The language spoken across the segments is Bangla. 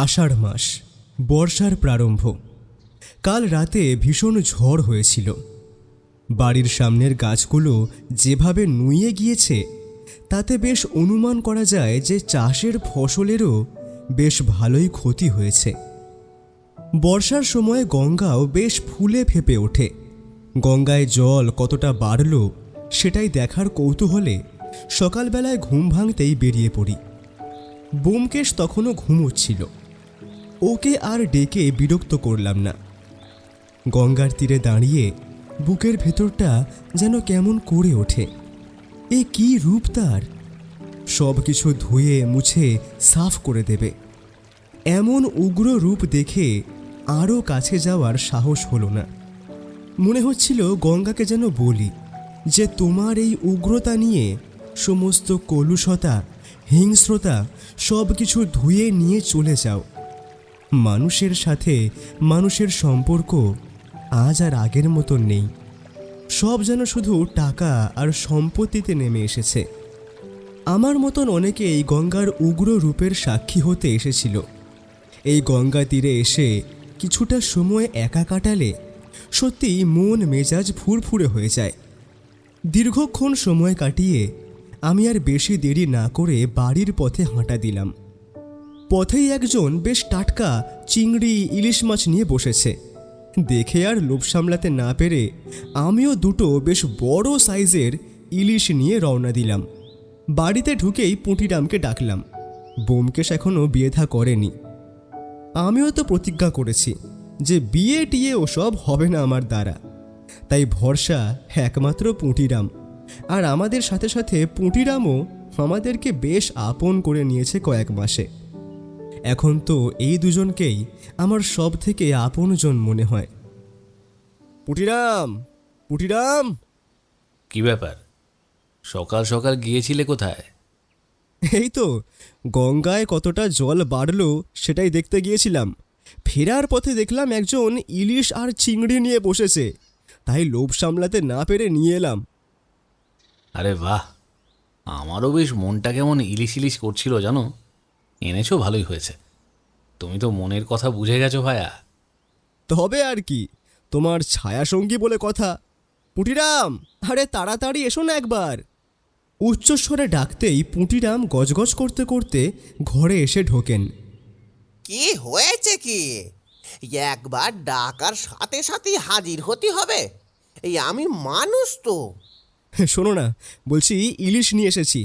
আষাঢ় মাস, বর্ষার প্রারম্ভ। কাল রাতে ভীষণ ঝড় হয়েছিল। বাড়ির সামনের গাছগুলো যেভাবে নুয়ে গিয়েছে তাতে বেশ অনুমান করা যায় যে চাষের ফসলেরও বেশ ভালোই ক্ষতি হয়েছে। বর্ষার সময় গঙ্গাও বেশ ফুলে ফেঁপে ওঠে। গঙ্গায় জল কতটা বাড়ল সেটাই দেখার কৌতূহলে সকালবেলায় ঘুম ভাঙতেই বেরিয়ে পড়ি। ব্যোমকেশ তখনও ঘুমোচ্ছিল। ওকে আর ডেকে বিরক্ত করলাম না। গঙ্গার তীরে দাঁড়িয়ে বুকের ভেতরটা যেন কেমন করে ওঠে। এ কি রূপ তার! সব কিছু ধুয়ে মুছে সাফ করে দেবে এমন উগ্র রূপ দেখে আরও কাছে যাওয়ার সাহস হলো না। মনে হচ্ছিল গঙ্গাকে যেন বলি যে তোমার এই উগ্রতা নিয়ে সমস্ত কলুষতা, হিংস্রতা সব কিছু ধুয়ে নিয়ে চলে যাও। মানুষের সাথে মানুষের সম্পর্ক আজ আর আগের মতন নেই। সব যেন শুধু টাকা আর সম্পত্তিতে নেমে এসেছে। আমার মতন অনেকে এই গঙ্গার উগ্র রূপের সাক্ষী হতে এসেছিল। এই গঙ্গা তীরে এসে কিছুটা সময় একা কাটালে সত্যি মন মেজাজ ফুরফুরে হয়ে যায়। দীর্ঘক্ষণ সময় কাটিয়ে আমি আর বেশি দেরি না করে বাড়ির পথে হাঁটা দিলাম। পথেই একজন বেশ টাটকা চিংড়ি, ইলিশ মাছ নিয়ে বসেছে। দেখে আর লোভ সামলাতে না পেরে আমিও দুটো বেশ বড় সাইজের ইলিশ নিয়ে রওনা দিলাম। বাড়িতে ঢুকেই পুঁটিরামকে ডাকলাম। ব্যোমকেশ এখনও বিয়ে থা করেনি। আমিও তো প্রতিজ্ঞা করেছি যে বিয়ে টিয়ে ওসব হবে না আমার দ্বারা। তাই ভরসা একমাত্র পুঁটিরাম। আর আমাদের সাথে সাথে পুঁটিরামও আমাদেরকে বেশ আপন করে নিয়েছে কয়েক মাসে। এখন তো এই দুজনকেই আমার সব থেকে আপনজন মনে হয়। পুঁটিরাম, পুঁটিরাম! কি ব্যাপার, সকাল সকাল গিয়েছিলে কোথায়? এই তো গঙ্গায় কতটা জল বাড়লো সেটাই দেখতে গিয়েছিলাম। ফেরার পথে দেখলাম একজন ইলিশ আর চিংড়ি নিয়ে বসেছে, তাই লোভ সামলাতে না পেরে নিয়ে এলাম। আরে বাহ, আমারও বেশ মনটা কেমন ইলিশ ইলিশ করছিল জানো। এনেছো ভালোই হয়েছে। তুমি তো মনের কথা বুঝে গেছো ভায়া। তবে আর কি, তোমার ছায়াসঙ্গী বলে কথা। পুঁটিরাম, আরে তাড়াতাড়ি এসো না একবার। উচ্চস্বরে ডাকতেই পুঁটিরাম গজগজ করতে করতে ঘরে এসে ঢোকেন। কি হয়েছে কি? একবার ডাকার সাথে সাথেই হাজির হতে হবে? এই আমি মানুষ তো। শোনো না, বলছি ইলিশ নিয়ে এসেছি।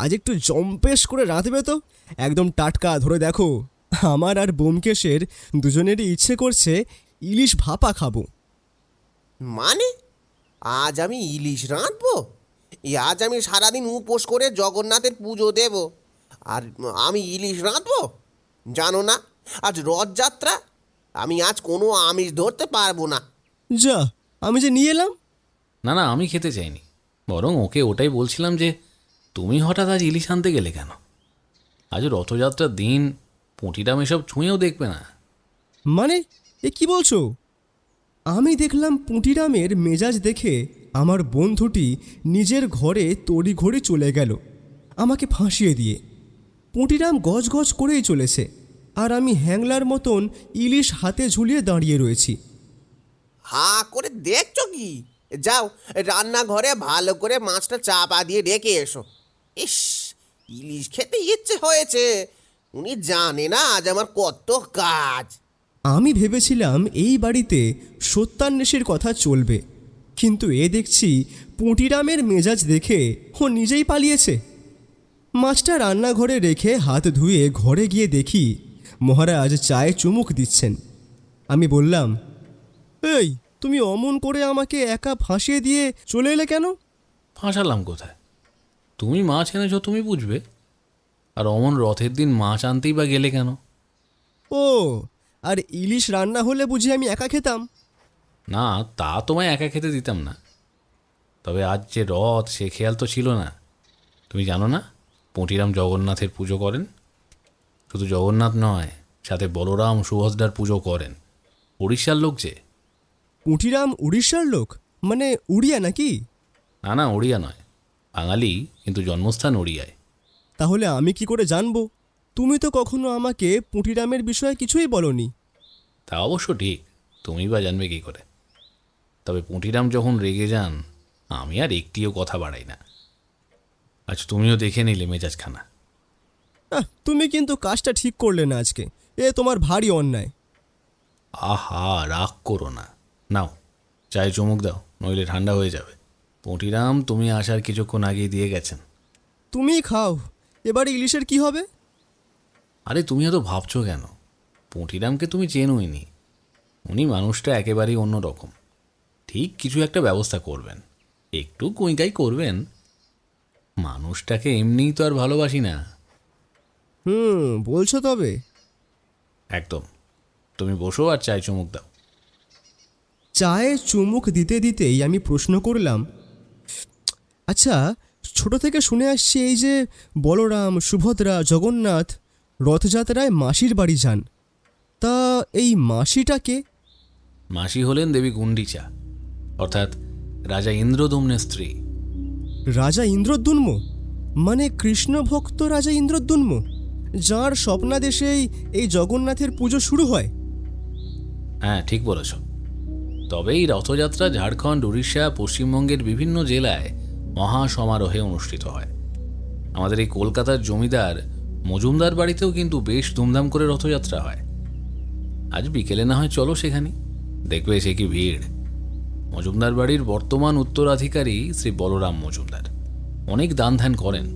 আজ একটু জম্পেশ করে রাঁধবে তো, একদম টাটকা। ধরে দেখো, আমার আর ব্যোমকেশের দুজনেরই ইচ্ছে করছে ইলিশ ভাপা খাবো। মানে আজ আমি ইলিশ রাঁধবো? আজ আমি সারাদিন উপোস করে জগন্নাথের পুজো দেব, আর আমি ইলিশ রাঁধবো? জানো না আজ রথযাত্রা। আমি আজ কোনো আমিষ ধরতে পারবো না। যা, আমি যে নিয়ে এলাম। না না, আমি খেতে চাইনি। বরং ওকে ওটাই বলছিলাম যে তুমি হঠাৎ আজ ইলিশ আনতে গেলে কেন? আজ রথযাত্রার দিন, পুঁটিরাম এসব ছুঁয়েও দেখবে না। মানে এ কি বলছো? আমি দেখলাম পুঁটিরামের মেজাজ দেখে আমার বন্ধুটি নিজের ঘরে তড়িঘড়ি চলে গেল আমাকে ফাঁসিয়ে দিয়ে। পুঁটিরাম গজগজ করেই চলেছে, আর আমি হ্যাংলার মতন ইলিশ হাতে ঝুলিয়ে দাঁড়িয়ে রয়েছি। হাঁ করে দেখছো কি? যাও রান্নাঘরে ভালো করে মাছটা চাপা দিয়ে রেখে এসো। ইস, ইলিশ খেতে ইচ্ছে হয়েছে। উনি জানে না আজ আমার কত কাজ। আমি ভেবেছিলাম এই বাড়িতে সত্যান্বেষীর কথা চলবে, কিন্তু এ দেখছি পুঁটিরামের মেজাজ দেখে ও নিজেই পালিয়েছে। মাছটা রান্নাঘরে রেখে হাত ধুয়ে ঘরে গিয়ে দেখি মহারাজ চায়ে চুমুক দিচ্ছেন। আমি বললাম, এই তুমি অমন করে আমাকে একা ফাঁসিয়ে দিয়ে চলে এলে কেন? ফাঁসালাম কোথায়? তুমি মাছ এনেছো, তুমি বুঝবে। আর অমন রথের দিন মাছ আনতেই বা গেলে কেন? ও, আর ইলিশ রান্না হলে বুঝি আমি একা খেতাম? না, তা তোমায় একা খেতে দিতাম না। তবে আজ যে রথ, সে খেয়াল তো ছিল না। তুমি জানো না পুঁটিরাম জগন্নাথের পুজো করেন? শুধু জগন্নাথ নয়, সাথে বলরাম, সুভদ্রার পুজো করেন। উড়িষ্যার লোক যে। পুঁটিরাম উড়িষ্যার লোক? মানে উড়িয়া নাকি? না না, উড়িয়া নয়, বাঙালি, কিন্তু জন্মস্থান উড়িয়ায়। তাহলে আমি কি করে জানবো? তুমি তো কখনো আমাকে পুঁটিরামের বিষয়ে কিছুই বলনি। তা অবশ্য ঠিক, তুমি বা জানবে কী করে। তবে পুঁটিরাম যখন রেগে যান, আমি আর একটিও কথা বাড়াই না। আচ্ছা, তুমিও দেখে নিলে মেজাজখানা। তুমি কিন্তু কাজটা ঠিক করলে না আজকে, এ তোমার ভারী অন্যায়। আহা, রাগ করো না। নাও, চায়ে চুমুক দাও, নইলে ঠান্ডা হয়ে যাবে। পুঁটিরাম তুমি আসার কিছুক্ষণ আগেই দিয়ে গেছেন। তুমিই খাও। এবারে ইলিশের কি হবে? আরে তুমি এত ভাবছো কেন? পুঁটিরামকে তুমি চেনোইনি। উনি মানুষটা একেবারেই অন্যরকম। ঠিক কিছু একটা ব্যবস্থা করবেন, একটু কুঁইকাই করবেন। মানুষটাকে এমনিই তো আর ভালোবাসি না। বলছো তবে? একদম। তুমি বসো আর চায় চুমুক দাও। চায়ে চুমুক দিতে দিতেই আমি প্রশ্ন করলাম, আচ্ছা, ছোট থেকে শুনে আসছি এই যে বলরাম, সুভদ্রা, জগন্নাথ রথযাত্রায় মাসির বাড়ি যান, তা এই মাসিটাকে? মাসি হলেন দেবী গুন্ডিচা, অর্থাৎ রাজা ইন্দ্রদম্নের স্ত্রী। রাজা ইন্দ্রদ্যুম্ন? মানে কৃষ্ণ ভক্ত রাজা ইন্দ্রদ্যুম্ন, যাঁর স্বপ্নাদেশেই এই জগন্নাথের পুজো শুরু হয়? হ্যাঁ, ঠিক বলেছ। তবে এই রথযাত্রা ঝাড়খণ্ড, উড়িষ্যা, পশ্চিমবঙ্গের বিভিন্ন জেলায় মহা সমারোহে অনুষ্ঠিত হয়। আমাদের এই কলকাতার জমিদার মজুমদার বাড়িতেও কিন্তু বেশ ধুমধাম করে রথযাত্রা হয়। আজ বিকেলে না হয় চলো সেখানে, দেখবে সে কি ভিড়। মজুমদার বাড়ির বর্তমান উত্তরাধিকারী শ্রী বলরাম মজুমদার অনেক দান ধ্যান করেন।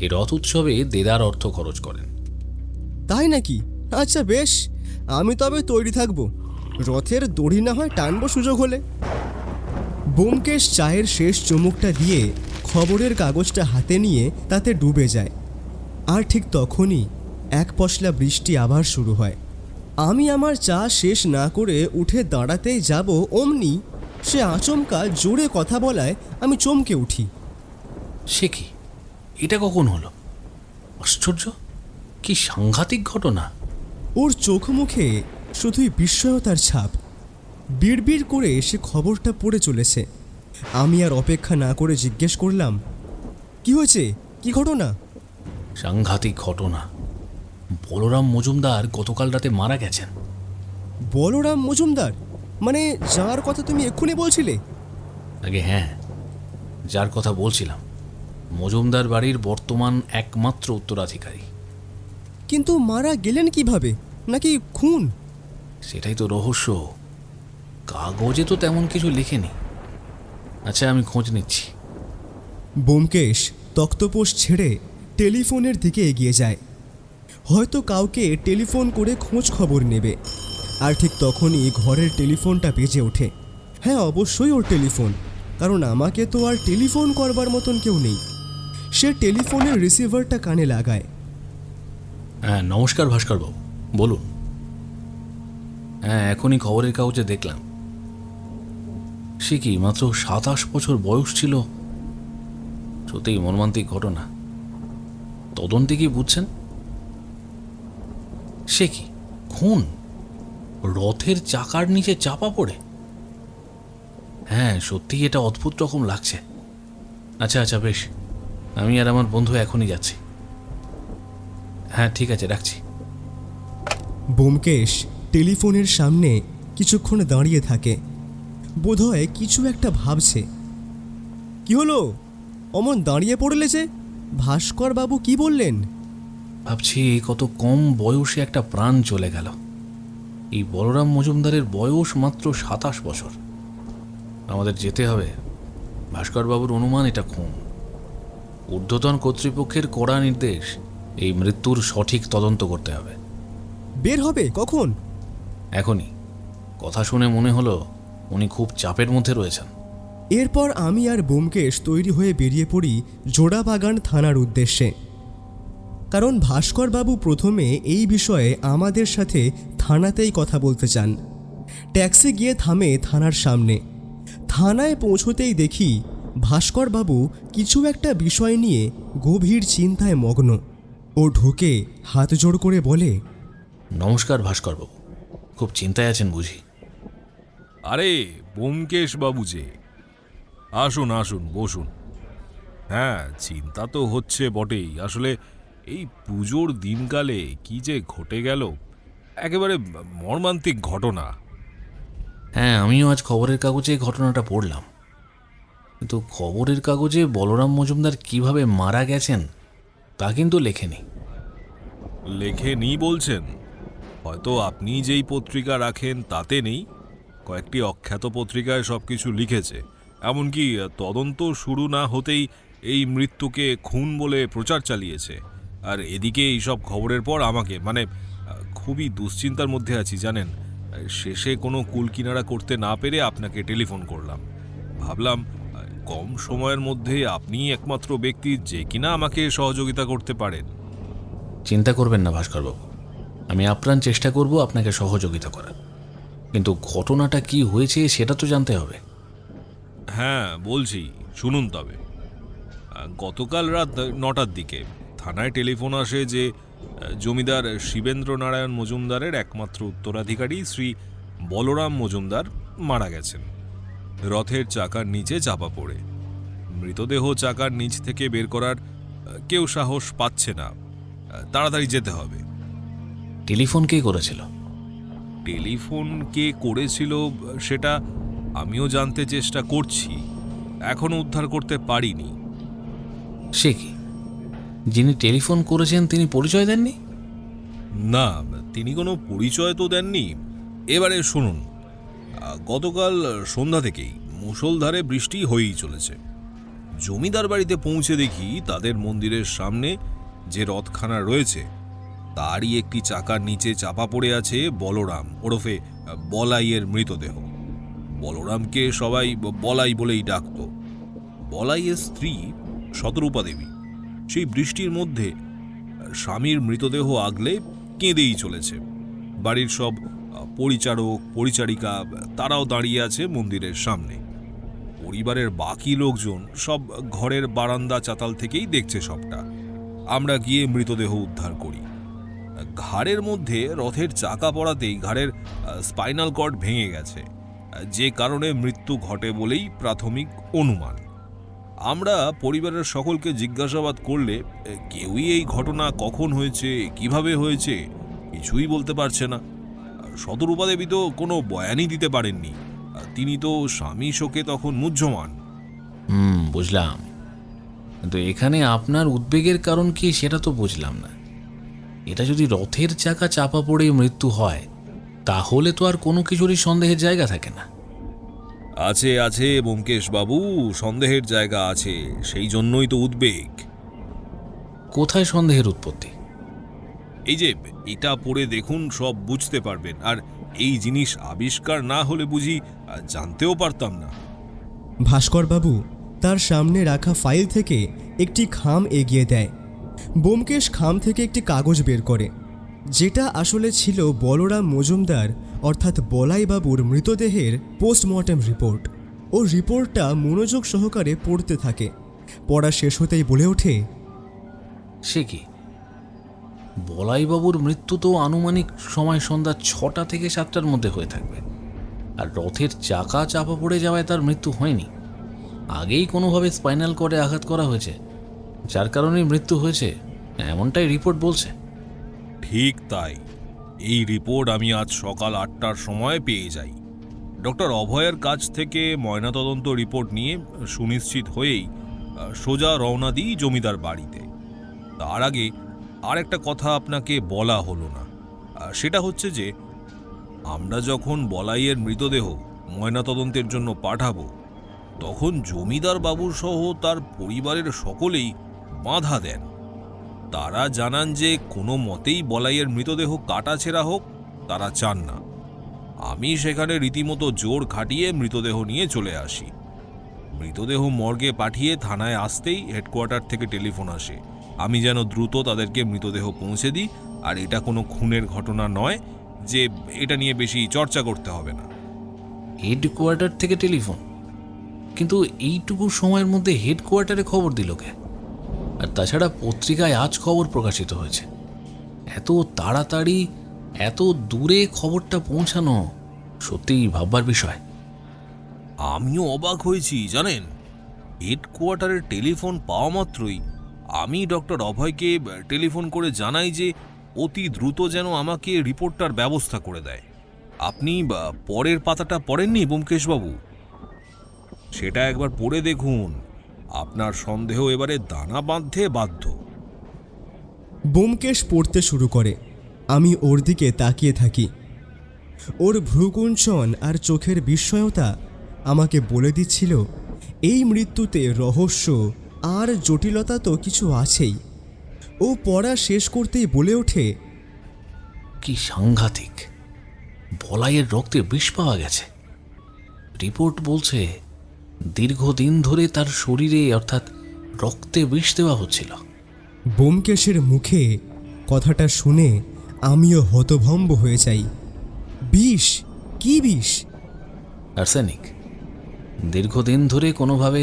এই রথ উৎসবে দেদার অর্থ খরচ করেন। তাই নাকি? আচ্ছা বেশ, আমি তবে তৈরি থাকব। রথের দড়ি না হয় টানবো সুযোগ হলে। ব্যোমকেশ চায়ের শেষ চুমুকটা দিয়ে খবরের কাগজটা হাতে নিয়ে তাতে ডুবে যায়। আর ঠিক তখনই এক পশলা বৃষ্টি আবার শুরু হয়। আমি আমার চা শেষ না করে উঠে দাঁড়াতেই যাব, অমনি সে আচমকা জোরে কথা বলায় আমি চমকে উঠি। সে কি? এটা কখন হলো? আশ্চর্য, কি সাংঘাতিক ঘটনা! ওর চোখ মুখে শুধুই বিস্ময়তার ছাপ। বিড়বিড় করে সে খবরটা পড়ে চলেছে। আমি আর অপেক্ষা না করে জিজ্ঞেস করলাম, কি হয়েছে? কি ঘটনা? সাংঘাতিক ঘটনা। বলরাম মজুমদার গতকাল রাতে মারা গেছেন। বলরাম মজুমদার? মানে যার কথা তুমি এক্ষুনি বলছিলে? আগে হ্যাঁ, যার কথা বলছিলাম। মজুমদার বাড়ির বর্তমান একমাত্র উত্তরাধিকারী। কিন্তু মারা গেলেন কিভাবে? নাকি খুন? সেটাই তো রহস্য। কাগজে তো তেমন কিছু লেখেনি। আচ্ছা, আমি খোঁজ নিচ্ছি। ব্যোমকেশ তক্তপোষ ছেড়ে টেলিফোনের দিকে এগিয়ে যায়, হয়তো কাউকে টেলিফোন করে খোঁজ খবর নেবে। আর ঠিক তখনই ঘরের টেলিফোনটা বেজে ওঠে। হ্যাঁ, অবশ্যই ওর টেলিফোন, কারণ আমাকে তো আর টেলিফোন করবার মতন কেউ নেই। সে টেলিফোনের রিসিভারটা কানে লাগায়। হ্যাঁ, নমস্কার ভাস্করবাবু, বলুন। হ্যাঁ, এখনই খবরের কাগজে দেখলাম। সে কি মাত্র 27 বছর বয়স ছিল? সত্যিই মর্মান্তিক ঘটনা। তদন্তে কি বুঝছেন? সে কি খুন? রথের চাকার নিচে চাপা পড়ে? হ্যাঁ, সত্যিই এটা অদ্ভুত রকম লাগছে। আচ্ছা আচ্ছা, বেশ, আমি আর আমার বন্ধু এখনই যাচ্ছি। হ্যাঁ, ঠিক আছে, রাখছি। ব্যোমকেশ টেলিফোনের সামনে কিছুক্ষণ দাঁড়িয়ে থাকে, বোধহয় কিছু একটা ভাবছে। কি হলো? অমন দাঁড়িয়ে পড়লে যে? ভাস্কর বাবু কি বললেন? ভাবছি কত কম বয়সে একটা প্রাণ চলে গেল। এই বলরাম মজুমদারের বয়স মাত্র 27 বছর। আমাদের যেতে হবে। ভাস্করবাবুর অনুমান এটা খুন। ঊর্ধ্বতন কর্তৃপক্ষের কড়া নির্দেশ, এই মৃত্যুর সঠিক তদন্ত করতে হবে। বের হবে কখন? এখনই। কথা শুনে মনে হলো উনি খুব চাপের মধ্যে রয়েছেন। এরপর আমি আর ব্যোমকেশ তৈরি হয়ে বেরিয়ে পড়ি জোড়াবাগান থানার উদ্দেশ্যে। কারণ ভাস্করবাবু প্রথমে এই বিষয়ে আমাদের সাথে থানাতেই কথা বলতে চান। ট্যাক্সি গিয়ে থামে থানার সামনে। থানায় পৌঁছতেই দেখি ভাস্করবাবু কিছু একটা বিষয় নিয়ে গভীর চিন্তায় মগ্ন। ও ঢুকে হাত জোড় করে বলে, নমস্কার ভাস্করবাবু, খুব চিন্তায় আছেন বুঝি? আরে ব্যোমকেশ বাবু যে, আসুন আসুন, বসুন। হ্যাঁ, চিন্তা তো হচ্ছে বটেই। আসলে এই পুজোর দিনকালে কি যে ঘটে গেল, একেবারে মর্মান্তিক ঘটনা। হ্যাঁ, আমিও আজ খবরের কাগজে এই ঘটনাটা পড়লাম, কিন্তু খবরের কাগজে বলরাম মজুমদার কিভাবে মারা গেছেন তা কিন্তু লেখেনি। লেখেনি বলছেন? হয়তো আপনি যেই পত্রিকা রাখেন তাতে নেই, কয়েকটি অখ্যাত পত্রিকায় সব কিছু লিখেছে। এমনকি তদন্ত শুরু না হতেই এই মৃত্যুকে খুন বলে প্রচার চালিয়েছে। আর এদিকে এইসব খবরের পর আমাকে খুবই দুশ্চিন্তার মধ্যে আছি জানেন। শেষে কোনো কুলকিনারা করতে না পেরে আপনাকে টেলিফোন করলাম। ভাবলাম কম সময়ের মধ্যে আপনিই একমাত্র ব্যক্তি যে কিনা আমাকে সহযোগিতা করতে পারেন। চিন্তা করবেন না ভাস্করবাবু, আমি আপ্রাণ চেষ্টা করব আপনাকে সহযোগিতা করার, কিন্তু ঘটনাটা কি হয়েছে সেটা তো জানতে হবে। হ্যাঁ বলছি, শুনুন তবে। গতকাল রাত 9টার দিকে থানায় টেলিফোন আসে যে জমিদার শিবেন্দ্র নারায়ণ মজুমদারের একমাত্র উত্তরাধিকারী শ্রী বলরাম মজুমদার মারা গেছেন রথের চাকার নিচে চাপা পড়ে। মৃতদেহ চাকার নিচ থেকে বের করার কেউ সাহস পাচ্ছে না, তাড়াতাড়ি যেতে হবে। টেলিফোন কে করেছিল? টেলিফোন কে করেছিল সেটা আমিও জানতে চেষ্টা করছি, এখনো উদ্ধার করতে পারিনি। সে কি, যিনি টেলিফোন করেছেন তিনি পরিচয় দেননি? না, তিনি কোনো পরিচয় তো দেননি। এবারে শুনুন, গতকাল সন্ধ্যা থেকেই মুষলধারে বৃষ্টি হয়েই চলেছে। জমিদার বাড়িতে পৌঁছে দেখি তাদের মন্দিরের সামনে যে রথখানা রয়েছে তারই একটি চাকার নিচে চাপা পড়ে আছে বলরাম ওরফে বলাইয়ের মৃতদেহ। বলরামকে সবাই বলাই বলেই ডাকত। বলাইয়ের স্ত্রী শতরূপা দেবী সেই বৃষ্টির মধ্যে স্বামীর মৃতদেহ আগলে কেঁদেই চলেছে। বাড়ির সব পরিচারক পরিচারিকা তারাও দাঁড়িয়ে আছে মন্দিরের সামনে। পরিবারের বাকি লোকজন সব ঘরের বারান্দা চাতাল থেকেই দেখছে সবটা। আমরা গিয়ে মৃতদেহ উদ্ধার করি। ঘাড়ের মধ্যে রথের চাকা পড়াতেই ঘাড়ের স্পাইনাল কর্ড ভেঙে গেছে, যে কারণে মৃত্যু ঘটে বলেই প্রাথমিক অনুমান। আমরা পরিবারের সকলকে জিজ্ঞাসাবাদ করলে কেউই এই ঘটনা কখন হয়েছে কিভাবে হয়েছে কিছুই বলতে পারছে না। শতরূপা দেবী তো কোনো বয়ানই দিতে পারেননি, তিনি তো স্বামী শোকে তখন মুহ্যমান। বুঝলাম, কিন্তু এখানে আপনার উদ্বেগের কারণ কি সেটা তো বুঝলাম না। এটা যদি রথের চাকা চাপা পড়ে মৃত্যু হয় তাহলে তো আর কোনো কিছুরই সন্দেহের জায়গা থাকে না। আছে আছে ব্যোমকেশ বাবু, সন্দেহের জায়গা আছে, সেই জন্যই তো উদ্বেগ। কোথায় সন্দেহের উৎপত্তি? এই যে এটা পড়ে দেখুন, সব বুঝতে পারবেন। আর এই জিনিস আবিষ্কার না হলে বুঝি জানতেও পারতাম না। ভাস্করবাবু তার সামনে রাখা ফাইল থেকে একটি খাম এগিয়ে দেয়। ব্যোমকেশ খাম থেকে একটি কাগজ বের করে, যেটা আসলে ছিল বলরাম মজুমদার অর্থাৎ বলাইবাবুর মৃতদেহের পোস্টমর্টেম রিপোর্ট। ও রিপোর্টটা মনোযোগ সহকারে পড়তে থাকে। পড়া শেষ হতেই বলে ওঠে, সে কি, বলাইবাবুর মৃত্যু তো আনুমানিক সময় সন্ধ্যা 6টা থেকে 7টার মধ্যে হয়ে থাকবে, আর রথের চাকা চাপা পড়ে যাওয়ায় তার মৃত্যু হয়নি। আগেই কোনোভাবে স্পাইনাল কর্ডে আঘাত করা হয়েছে, যার কারণেই মৃত্যু হয়েছে, এমনটাই রিপোর্ট বলছে। ঠিক তাই। এই রিপোর্ট আমি আজ সকাল 8টার সময় পেয়ে যাই। ডক্টর অভয়ের কাছ থেকে ময়নাতদন্ত রিপোর্ট নিয়ে সুনিশ্চিত হয়েই সোজা রওনা দিই জমিদার বাড়িতে। তার আগে আর একটা কথা আপনাকে বলা হলো না, সেটা হচ্ছে যে আমরা যখন বলাইয়ের মৃতদেহ ময়নাতদন্তের জন্য পাঠাবো তখন জমিদার বাবু সহ তার পরিবারের সকলেই বাধা দেন। তারা জানান যে কোনো মতেই বলাইয়ের মৃতদেহ কাটাছেঁড়া হোক তারা চান না। আমি সেখানে রীতিমতো জোর খাটিয়ে মৃতদেহ নিয়ে চলে আসি। মৃতদেহ মর্গে পাঠিয়ে থানায় আসতেই হেডকোয়ার্টার থেকে টেলিফোন আসে আমি যেন দ্রুত তাদেরকে মৃতদেহ পৌঁছে দিই, আর এটা কোনো খুনের ঘটনা নয়, যে এটা নিয়ে বেশি চর্চা করতে হবে না। হেডকোয়ার্টার থেকে টেলিফোন? কিন্তু এইটুকু সময়ের মধ্যে হেডকোয়ার্টারে খবর দিল কে? আর তাছাড়া পত্রিকায় আজ খবর প্রকাশিত হয়েছে। এত তাড়াতাড়ি এত দূরে খবরটা পৌঁছানো সত্যিই ভাববার বিষয়। আমিও অবাক হয়েছি জানেন। হেডকোয়ার্টারের টেলিফোন পাওয়া মাত্রই আমি ডক্টর অভয়কে টেলিফোন করে জানাই যে অতি দ্রুত যেন আমাকে রিপোর্টটার ব্যবস্থা করে দেয়। আপনি পরের পাতাটা পড়েননি ব্যোমকেশবাবু? সেটা একবার পড়ে দেখুন, আপনার সন্দেহ এবারে দানা বাঁধতে বাধ্য। ব্যোমকেশ পড়তে শুরু করে। আমি ওর দিকে তাকিয়ে থাকি। ওর ভ্রুকুঞ্চন আর চোখের বিস্ময়তা আমাকে বলে দিচ্ছিল এই মৃত্যুতে রহস্য আর জটিলতা তো কিছু আছেই। ও পড়া শেষ করতেই বলে ওঠে, কি সাংঘাতিক! বলাইয়ের রক্তে বিষ পাওয়া গেছে। রিপোর্ট বলছে দীর্ঘদিন ধরে তার শরীরে অর্থাৎ রক্তে বিষ দেওয়া হচ্ছিল। ব্যোমকেশের মুখে কথাটা শুনে আমিও হতভম্ব হয়ে যাই। বিষ? কি বিষ? আর্সেনিক। দীর্ঘদিন ধরে কোনোভাবে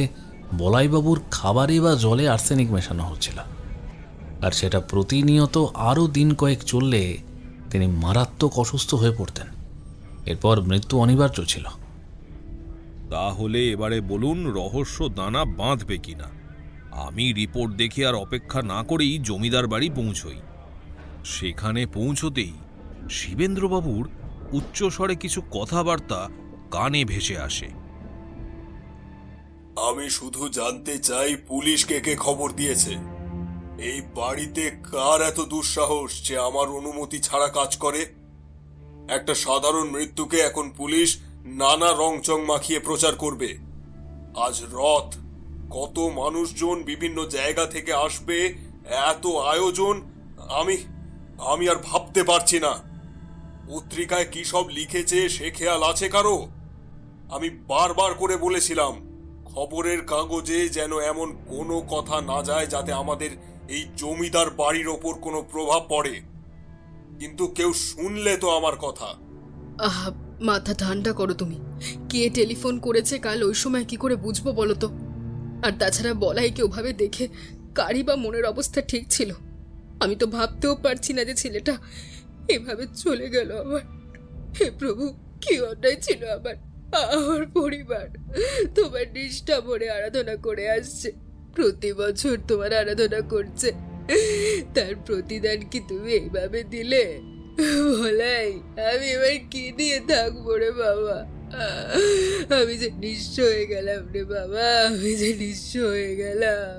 বলাইবাবুর খাবারে বা জলে আর্সেনিক মেশানো হচ্ছিল, আর সেটা প্রতিনিয়ত আরও দিন কয়েক চললে তিনি মারাত্মক অসুস্থ হয়ে পড়তেন। এরপর মৃত্যু অনিবার্য ছিল। তাহলে এবারে বলুন রহস্য দানা বাঁধবে কিনা। আমি রিপোর্ট দেখে আর অপেক্ষা না করেই জমিদার বাড়ি পৌঁছই। সেখানে পৌঁছতেই শিবেন্দ্রবাবুর উচ্চস্বরে কিছু কথাবার্তা কানে ভেসে আসে। আমি শুধু জানতে চাই পুলিশ কে কে খবর দিয়েছে। এই বাড়িতে কার এত দুঃসাহস যে আমার অনুমতি ছাড়া কাজ করে? একটা সাধারণ মৃত্যুকে এখন পুলিশ নানা রংচং মাখিয়ে প্রচার করবে। আজ রথ, কত মানুষজন বিভিন্ন জায়গা থেকে আসবে, এত আয়োজন, আমি আর ভাবতে পারছি না। পত্রিকায় কি সব লিখেছে সে খেয়াল আছে কারো? আমি বারবার করে বলেছিলাম খবরের কাগজে যেন এমন কোনো কথা না যায় যাতে আমাদের এই জমিদার বাড়ির ওপর কোনো প্রভাব পড়ে, কিন্তু কেউ শুনলে তো আমার কথা। আহা, মাথা ঠান্ডা করো তুমি। কে টেলিফোন করেছে কাল ওই সময় কি করে বুঝবো বলো তো? আর তাছাড়া বলাইকে ওভাবে দেখে কারই বা মনের অবস্থা ঠিক ছিল? আমি তো ভাবতেও পারছি না যে ছেলেটা এভাবে চলে গেল আমার। হে প্রভু, কি অন্যায় ছিল আমার পরিবার তোমার নিষ্ঠা ভরে আরাধনা করে আসছে, প্রতি বছর তোমার আরাধনা করছে, তার প্রতিদান কি তুমি এইভাবে দিলে? বলাই, আমি এবার কি দিয়ে থাকবো রে বাবা? আমি যে নিঃস্ব হয়ে গেলাম রে বাবা, আমি যে নিঃস্ব হয়ে গেলাম।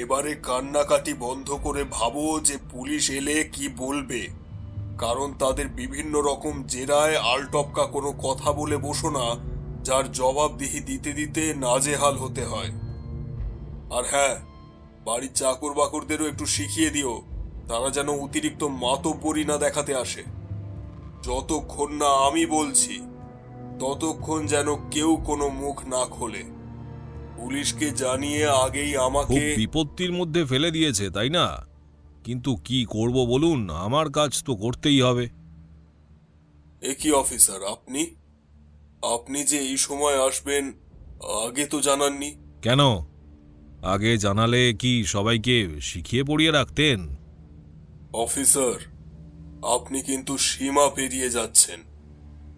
এবারে কান্নাকাটি বন্ধ করে ভাবো যে পুলিশ এলে কি বলবে, কারণ তাদের বিভিন্ন রকম জেরায় আলটপকা কোনো কথা বলে বসো না, যার জবাবদিহি দিতে দিতে নাজেহাল হতে হয়। আর হ্যাঁ, বাড়ির চাকর বাকরদেরও একটু শিখিয়ে দিও, তারা যেন অতিরিক্ত মাতব্বরি না দেখাতে আসে। যতক্ষণ না আমি বলছি ততক্ষণ যেন কেউ কোনো মুখ না খোলে। পুলিশকে জানিয়ে আগেই খুব আমাকে বিপত্তির মধ্যে ফেলে দিয়েছে, তাই না? কিন্তু কি করব বলুন, আমার কাজ তো করতেই হবে। একই অফিসার, আপনি যে এই সময় আসবেন আগে তো জানাননি। কেন? আগে জানালে কি সবাইকে শিখিয়ে পড়িয়ে রাখতেন? অফিসার, আপনি কিন্তু সীমা পেরিয়ে যাচ্ছেন।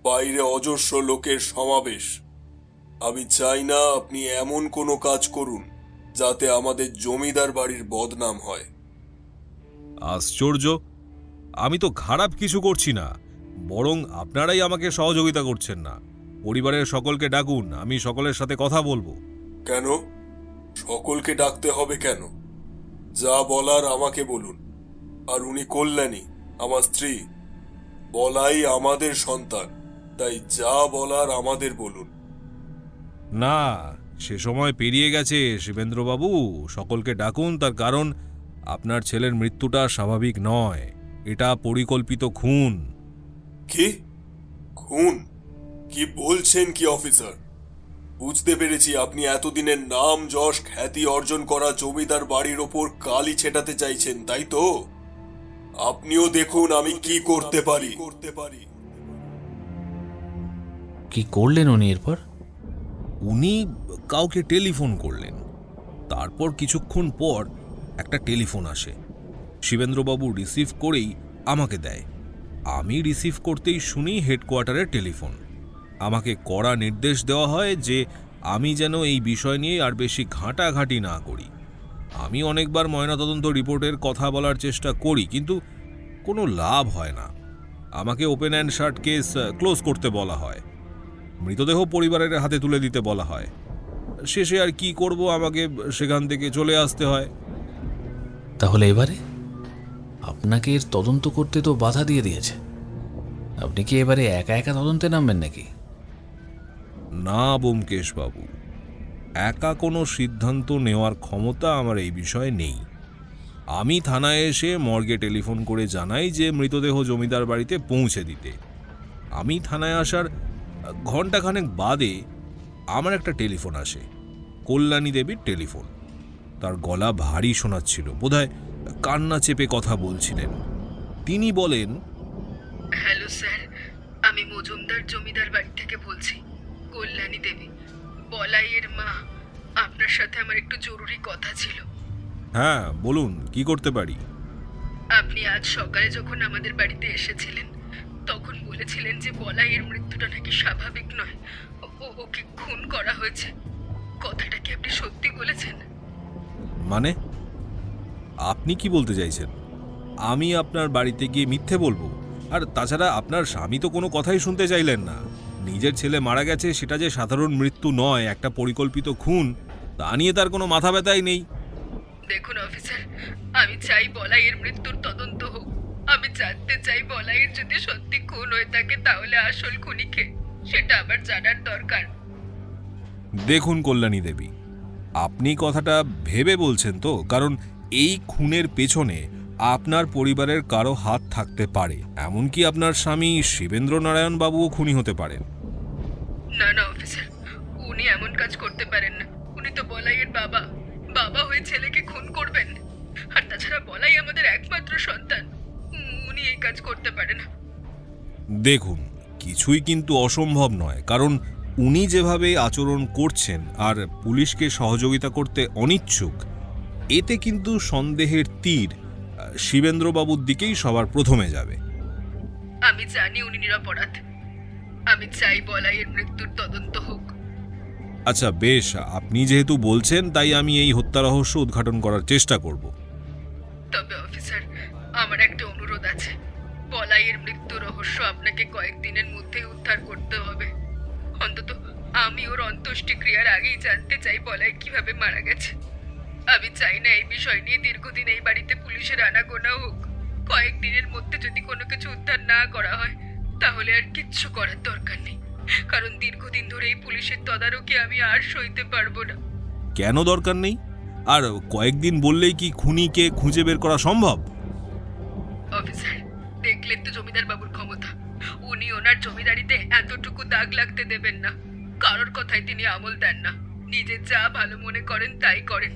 বাইরে অজস্র লোকের সমাবেশ। আমি চাই না আপনি এমন কোনো কাজ করুন যাতে আমাদের জমিদার বাড়ির বদনাম হয়। আশ্চর্য, আমি তো খারাপ কিছু করছি না, বরং আপনারাই আমাকে সহযোগিতা করছেন না। পরিবারের সকলকে ডাকুন, আমি সকলের সাথে কথা বলবো। কেন? সকলকে ডাকতে হবে কেন? যা বলার আমাকে বলুন। আর উনি কল্যাণী, আমার স্ত্রী। বলাই আমাদের সন্তান, তাই যা বলার আমাদের বলুন। না, সে সময় পেরিয়ে গেছে শিবেন্দ্রবাবু। সকলকে ডাকুন, তার কারণ আপনার ছেলের মৃত্যুটা স্বাভাবিক নয়, এটা পরিকল্পিত খুন। কি খুন? কি বলছেন কি অফিসার? বুঝতে পেরেছি আপনি এতদিনের নাম যশ খ্যাতি অর্জন করা জমিদার বাড়ির ওপর কালি ছেটাতে চাইছেন, তাই তো? আপনিও দেখুন আমি কি করতে পারি। কি করলেন উনি এরপর? উনি কাউকে টেলিফোন করলেন, তারপর কিছুক্ষণ পর একটা টেলিফোন আসে। শিবেন্দ্রবাবু রিসিভ করেই আমাকে দেয়। আমি রিসিভ করতেই শুনি হেডকোয়ার্টারের টেলিফোন। আমাকে কড়া নির্দেশ দেওয়া হয় যে আমি যেন এই বিষয় নিয়ে আর বেশি ঘাঁটাঘাঁটি না করি। আমি অনেকবার ময়নাতদন্ত রিপোর্টের কথা বলার চেষ্টা করি, কিন্তু কোনো লাভ হয় না। আমাকে open and shirt case close করতে বলা হয়, মৃতদেহ পরিবারের হাতে তুলে দিতে বলা হয়। শেষে আর কি করব, আমাকে সেখান থেকে চলে আসতে হয়। তাহলে এবারে আপনাকে এর তদন্ত করতে তো বাধা দিয়ে দিয়েছে। আপনি কি এবারে একা একা তদন্তে নামবেন নাকি? না ব্যোমকেশ বাবু, একা কোনো সিদ্ধান্ত নেওয়ার ক্ষমতা আমার এই বিষয়ে নেই। আমি থানায় এসে মর্গে টেলিফোন করে জানাই যে মৃতদেহ জমিদার বাড়িতে পৌঁছে দিতে। আমি থানায় আসার ঘণ্টাখানেক বাদে আমার একটা টেলিফোন আসে, কল্যাণী দেবীর টেলিফোন। তার গলা ভারী শোনাচ্ছিল, বোধহয় কান্না চেপে কথা বলছিলেন। তিনি বলেন, হ্যালো স্যার, আমি মজুমদার জমিদার বাড়ি থেকে বলছি, কল্যাণী দেবী, বলাইয়ের মা। আপনার সাথে আমার একটু জরুরি কথা ছিল। হ্যাঁ বলুন, কি করতে পারি? আপনি আজ সকালে যখন আমাদের বাড়িতে এসেছিলেন তখন বলেছিলেন যে বলাইয়ের মৃত্যুটা নাকি স্বাভাবিক নয়, ওকে খুন করা হয়েছে। কথাটা কি আপনি সত্যি বলেছেন? মানে আপনি কি বলতে চাইছেন? আমি আপনার বাড়িতে গিয়ে মিথ্যে বলবো? আর তাছাড়া আপনার স্বামী তো কোনো কথাই শুনতে চাইলেন না। নিজের ছেলে মারা গেছে, সেটা যে সাধারণ মৃত্যু নয়, একটা পরিকল্পিত খুন, তা নিয়ে তার কোনো মাথা ব্যথাই নেই। দেখুন অফিসার, আমি চাই বলাইয়ের মৃত্যুর তদন্ত হোক। আমি জানতে চাই বলাইয়ের যদি সত্যি খুন হয়ে থাকে তাহলে আসল খুনিকে, সেটা আমার জানার দরকার। দেখুন কল্যাণী দেবী, আপনি কথাটা ভেবে বলছেন তো? কারণ এই খুনের পেছনে আপনার পরিবারের কারো হাত থাকতে পারে, এমনকি আপনার স্বামী শিবেন্দ্র নারায়ণ বাবুও খুনি হতে পারেন। না না অফিসার, উনি এমন কাজ করতে পারেন না। উনি তো বলাইয়ের বাবা, বাবা হয়ে ছেলেকে খুন করবেন? আর তাছাড়া বলাই আমাদের একমাত্র সন্তান, উনি এই কাজ করতে পারেন না। দেখুন, কিছুই কিন্তু অসম্ভব নয়, কারণ উনি যেভাবে আচরণ করছেন আর পুলিশকে সহযোগিতা করতে অনিচ্ছুক, এতে কিন্তু সন্দেহের তীর শিবেন্দ্রবাবুর দিকেই সবার প্রথমে যাবে। আমি জানি উনি নিরপরাধ। আমি চাই বলাইয়ের মৃত্যুর তদন্ত হোক। আচ্ছা বেশ, আপনি যেহেতু বলছেন তাই আমি এই হত্যা রহস্য উদ্ঘাটন করার চেষ্টা করব। তবে অফিসার, আমার একটা অনুরোধ আছে। বলাইয়ের মৃত্যু রহস্য আপনাকে কয়েকদিনের মধ্যেই উদ্ধার করতে হবে। অন্তত আমি ওর অন্ত্যেষ্টিক্রিয়ার আগেই জানতে চাই বলাই কিভাবে মারা গেছে। আমি চাই না এই বিষয় নিয়ে দীর্ঘদিন এই বাড়িতে পুলিশের আনাগোনা হোক। কয়েকদিনের মধ্যে যদি কোনো কিছু উদ্ধার না করা হয় তাহলে আর কিচ্ছু করার দরকার নেই, কারণ দীর্ঘদিন ধরে এই পুলিশের তদারকি আমি আর সইতে পারবো না। কেন দরকার নেই? আর কয়েকদিন বললেই কি খুনিকে খুঁজে বের করা সম্ভব? অফিসার, দেখলেন তো জমিদার বাবুর ক্ষমতা। উনি ওনার জমিদারিতে এতটুকু দাগ লাগতে দেবেন না। কারোর কথায় তিনি আমল দেন না, নিজে যা ভালো মনে করেন তাই করেন।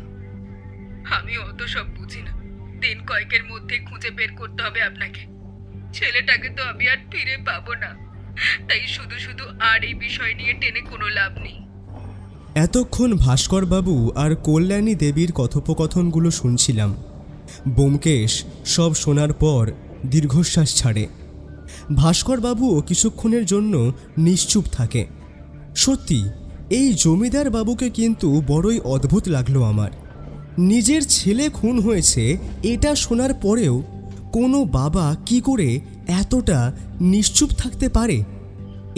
আমি অত সব বুঝি না। দিন কয়েকের মধ্যে খুঁজে বের করতে হবে আপনাকে। ছেলেটাকে তো আমি আর ফিরে পাবো না, তাই শুধু শুধু আর এই বিষয় নিয়ে টেনে কোনো লাভ নেই। এতক্ষণ ভাস্করবাবু আর কল্যাণী দেবীর কথোপকথনগুলো শুনছিলাম। ব্যোমকেশ সব শোনার পর দীর্ঘশ্বাস ছাড়ে। ভাস্করবাবুও কিছুক্ষণের জন্য নিশ্চুপ থাকে। সত্যি এই জমিদার বাবুকে কিন্তু বড়ই অদ্ভুত লাগলো আমার। নিজের ছেলে খুন হয়েছে এটা শোনার পরেও কোনো বাবা কি করে এতটা নিশ্চুপ থাকতে পারে?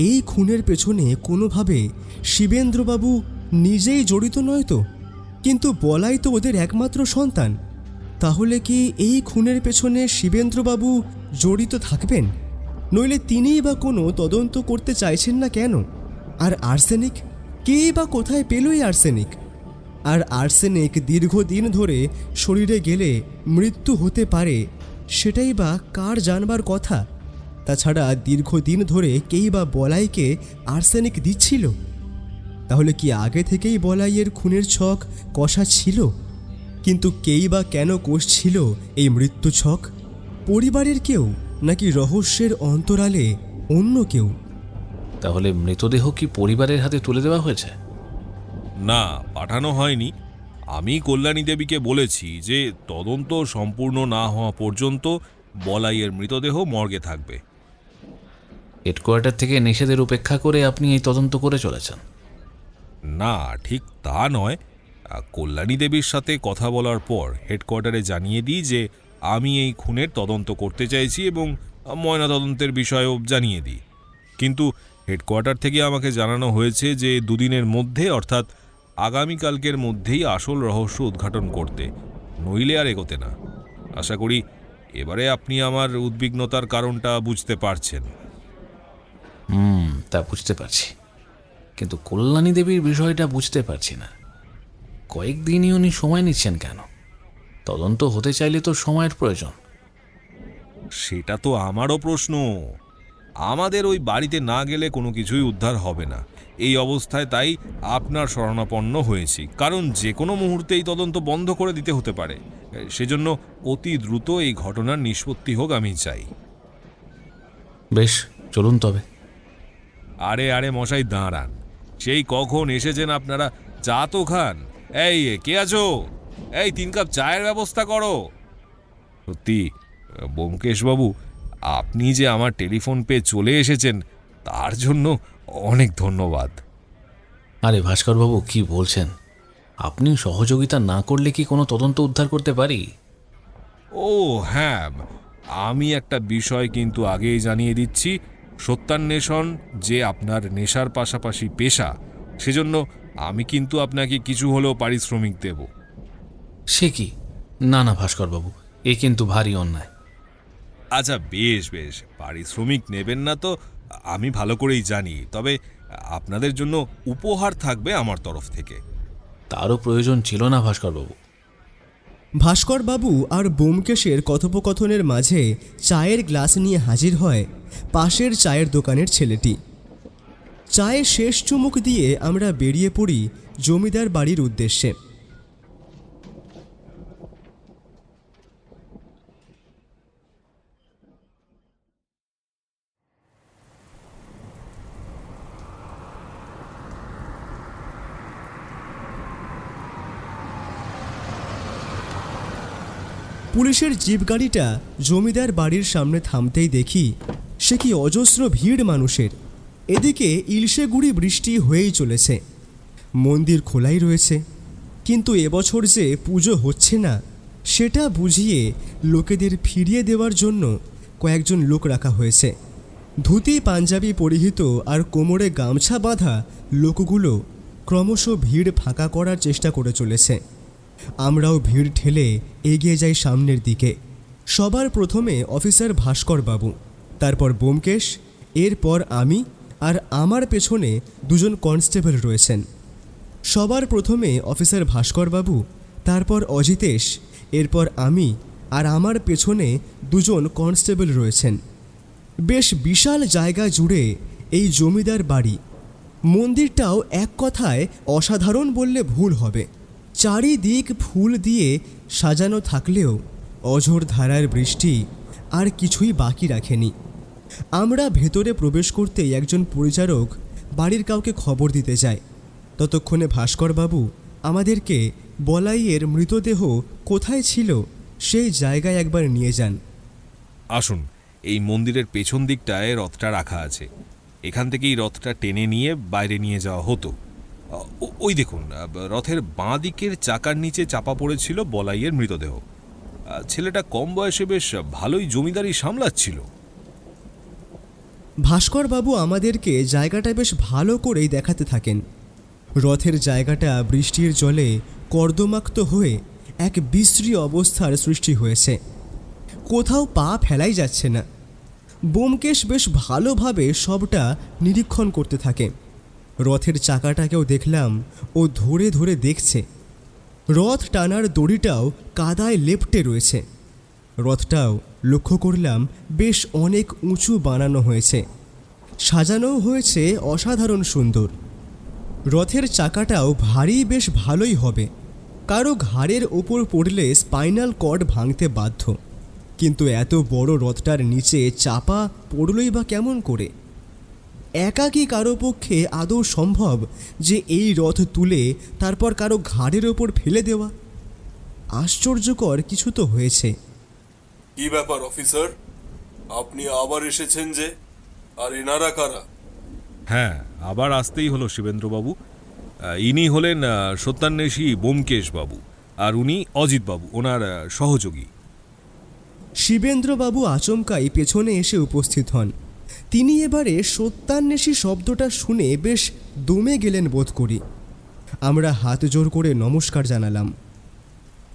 এই খুনের পেছনে কোনোভাবে শিবেন্দ্রবাবু নিজেই জড়িত নয় তো? কিন্তু বলাই তো ওদের একমাত্র সন্তান। তাহলে কি এই খুনের পেছনে শিবেন্দ্রবাবু জড়িত থাকবেন? নইলে তিনিই বা কোনো তদন্ত করতে চাইছেন না কেন? আর আর্সেনিক, কেই বা কোথায় পেল এই আর্সেনিক? আর আর্সেনিক দীর্ঘদিন ধরে শরীরে গেলে মৃত্যু হতে পারে, সেটাই বা কার জানবার কথা? তাছাড়া দীর্ঘদিন ধরে কেই বা বলাইকে আর্সেনিক দিচ্ছিল? তাহলে কি আগে থেকেই বলাইয়ের খুনের ছক কষা ছিল? কিন্তু কেই বা কেন কষছিল এই মৃত্যু ছক? পরিবারের কেউ, নাকি রহস্যের অন্তরালে অন্য কেউ? তাহলে মৃতদেহ কি পরিবারের হাতে তুলে দেওয়া হয়েছে? না, পাঠানো হয়নি। আমি কল্যাণী দেবীকে বলেছি যে তদন্ত সম্পূর্ণ না হওয়া পর্যন্ত বলাইয়ের মৃতদেহ মর্গে থাকবে। হেডকোয়ার্টার থেকে নিষেধের উপেক্ষা করে আপনি এই তদন্ত করে চলেছেন। না, ঠিক তা নয়। কল্যাণী দেবীর সাথে কথা বলার পর হেডকোয়ার্টারে জানিয়ে দিই যে আমি এই খুনের তদন্ত করতে চাইছি এবং ময়নাতদন্তের বিষয়েও জানিয়ে দিই। কিন্তু হেডকোয়ার্টার থেকে আমাকে জানানো হয়েছে যে দুদিনের মধ্যে, অর্থাৎ আগামীকালকের মধ্যেই আসল রহস্য উদ্ঘাটন করতে, নইলে আর এগোতে না। আশা করি এবারে আপনি আমার উদ্বিগ্নতার কারণটা বুঝতে পারছেন। তা বুঝতে পারছি, কিন্তু কল্যাণী দেবীর বিষয়টা বুঝতে পারছি না। কয়েকদিনই উনি সময় নিচ্ছেন কেন? তদন্ত হতে চাইলে তো সময়ের প্রয়োজন। সেটা তো আমারও প্রশ্ন। আমাদের ওই বাড়িতে না গেলে কোনো কিছুই উদ্ধার হবে না। এই অবস্থায় তাই আপনার শরণাপন্ন হয়েছি, কারণ যে কোনো মুহূর্তেই তদন্ত বন্ধ করে দিতে হতে পারে। সেজন্য অতি দ্রুত এই ঘটনার নিষ্পত্তি হোক আমি চাই। বেশ, চলুন তবে। আরে আরে মশাই, দাঁড়ান। সেই কখন এসেছেন আপনারা? চা তো খান। এই কে আছো? এই 3 কাপ চায়ের ব্যবস্থা করো। সত্যি ব্যোমকেশবাবু, আপনি যে আমার টেলিফোন পেয়ে চলে এসেছেন তার জন্য অনেক ধন্যবাদ। আরে ভাস্করবাবু, কি বলছেন? আপনি সহযোগিতা না করলে কি কোনো তদন্ত উদ্ধার করতে পারি? ও হ্যাঁ, আমি একটা বিষয় কিন্তু আগেই জানিয়ে দিচ্ছি। সত্যান্বেষণ যে আপনার নেশার পাশাপাশি পেশা, সেজন্য আমি কিন্তু আপনাকে কিছু হলেও পারিশ্রমিক দেব। সে কি? না না ভাস্করবাবু, এ কিন্তু ভারী অন্যায়। আচ্ছা বেশ বেশ, পারিশ্রমিক নেবেন না তো আমি ভালো করেই জানি, তবে আপনাদের জন্য উপহার থাকবে আমার তরফ থেকে। তারও প্রয়োজন ছিল না ভাস্করবাবু। ভাস্করবাবু আর ব্যোমকেশের কথোপকথনের মাঝে চায়ের গ্লাস নিয়ে হাজির হয় পাশের চায়ের দোকানের ছেলেটি। চায়ে শেষ চুমুক দিয়ে আমরা বেরিয়ে পড়ি জমিদার বাড়ির উদ্দেশ্যে। পুলিশের জিপ গাড়িটা জমিদার বাড়ির সামনে থামতেই দেখি সে কি অজস্র ভিড় মানুষের। এদিকে ইলশে গুড়ি বৃষ্টি হয়েই চলেছে। মন্দির খোলাই রয়েছে, কিন্তু এবছর যে পুজো হচ্ছে না সেটা বুঝিয়ে লোকেদের ফিরিয়ে দেওয়ার জন্য কয়েকজন লোক রাখা হয়েছে। ধুতি পাঞ্জাবি পরিহিত আর কোমরে গামছা বাঁধা লোকগুলো ক্রমশ ভিড় ফাঁকা করার চেষ্টা করে চলেছে। আমরাও ভিড় ঠেলে এগিয়ে যাই সামনের দিকে। সবার প্রথমে অফিসার ভাস্করবাবু, তারপর ব্যোমকেশ, এরপর আমি, আর আমার পেছনে 2জন কনস্টেবল রয়েছেন। সবার প্রথমে অফিসার ভাস্করবাবু, তারপর অজিতেশ, এরপর আমি, আর আমার পেছনে 2জন কনস্টেবল রয়েছেন। বেশ বিশাল জায়গা জুড়ে এই জমিদার বাড়ি। মন্দিরটাও এক কথায় অসাধারণ বললে ভুল হবে। চারিদিক ফুল দিয়ে সাজানো থাকলেও অঝোর ধারার বৃষ্টি আর কিছুই বাকি রাখেনি। আমরা ভেতরে প্রবেশ করতেই একজন পরিচারক বাড়ির কাউকে খবর দিতে যায়। ততক্ষণে ভাস্করবাবু আমাদেরকে বলাইয়ের মৃতদেহ কোথায় ছিল সেই জায়গায় একবার নিয়ে যান। আসুন, এই মন্দিরের পেছন দিকটায় রথটা রাখা আছে। এখান থেকেই রথটা টেনে নিয়ে বাইরে নিয়ে যাওয়া হতো। ওই দেখুন, রথের বাঁ দিকের চাকার নিচে চাপা পড়েছিল বলাইয়ের মৃতদেহ। ছেলেটা কম বয়সে বেশ ভালোই জমিদারি সামলাচ্ছিল। ভাস্করবাবু আমাদেরকে জায়গাটা বেশ ভালো করেই দেখাতে থাকেন। রথের জায়গাটা বৃষ্টির জলে কর্দমাক্ত হয়ে এক বিশ্রী অবস্থার সৃষ্টি হয়েছে। কোথাও পা ফেলাই যাচ্ছে না। ব্যোমকেশ বেশ ভালোভাবে সবটা নিরীক্ষণ করতে থাকে। রথের চাকাটাকেও দেখলাম ও ধরে ধরে দেখছে। রথ টানার দড়িটাও কাদায় লেপ্টে রয়েছে। রথটাও লক্ষ্য করলাম বেশ অনেক উঁচু বানানো হয়েছে, সাজানোও হয়েছে অসাধারণ সুন্দর। রথের চাকাটাও ভারী বেশ ভালোই হবে, কারো ঘাড়ের ওপর পড়লে স্পাইনাল কর্ড ভাঙতে বাধ্য। কিন্তু এত বড় রথটার নিচে চাপা পড়লই বা কেমন করে? একা কি কারো পক্ষে আদৌ সম্ভব যে এই রথ তুলে তারপর কারো ঘাড়ের ওপর ফেলে দেওয়া? আশ্চর্যকর কিছু তো হয়েছে। কি ব্যাপার অফিসার, আপনি আবার এসেছেন যে? আর এনারা কারা? হ্যাঁ, আবার আসতেই হলো শিবেন্দ্রবাবু। ইনি হলেন সত্যান্বেষী ব্যোমকেশ বাবু, আর উনি অজিত বাবু, ওনার সহযোগী। শিবেন্দ্রবাবু আচমকাই পেছনে এসে উপস্থিত হন। তিনি এবারে সত্যান্বেষী শব্দটা শুনে বেশ দমে গেলেন বোধ করি। আমরা হাত জোর করে নমস্কার জানালাম।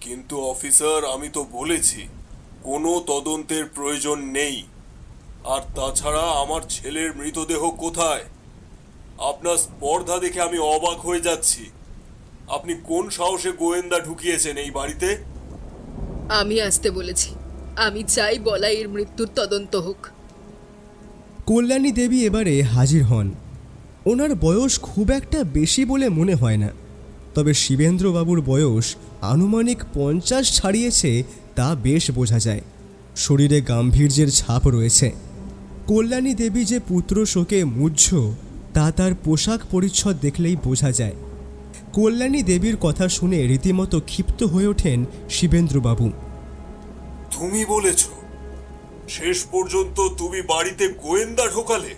কিন্তু অফিসার, আমি তো বলেছি কোনো তদন্তের প্রয়োজন নেই। আর তাছাড়া আমার ছেলের মৃতদেহ কোথায়? আপনার স্পর্ধা দেখে আমি অবাক হয়ে যাচ্ছি। আপনি কোন সাহসে গোয়েন্দা ঢুকিয়েছেন এই বাড়িতে? আমি আসতে বলেছি। আমি চাই বলাইয়ের মৃত্যুর তদন্ত হোক। কল্যাণী দেবী এবারে হাজির হন। ওনার বয়স খুব একটা বেশি বলে মনে হয় না, তবে শিবেন্দ্রবাবুর বয়স আনুমানিক 50 ছাড়িয়েছে তা বেশ বোঝা যায়। শরীরে গাম্ভীর্যের ছাপ রয়েছে। কল্যাণী দেবী যে পুত্র শোকে মুহ্য তা তার পোশাক পরিচ্ছদ দেখলেই বোঝা যায়। কল্যাণী দেবীর কথা শুনে রীতিমতো ক্ষিপ্ত হয়ে ওঠেন শিবেন্দ্রবাবু। তুমি বলেছ শেষ পর্যন্ত তুমি বাড়িতে গোয়েন্দা ঢোকালে?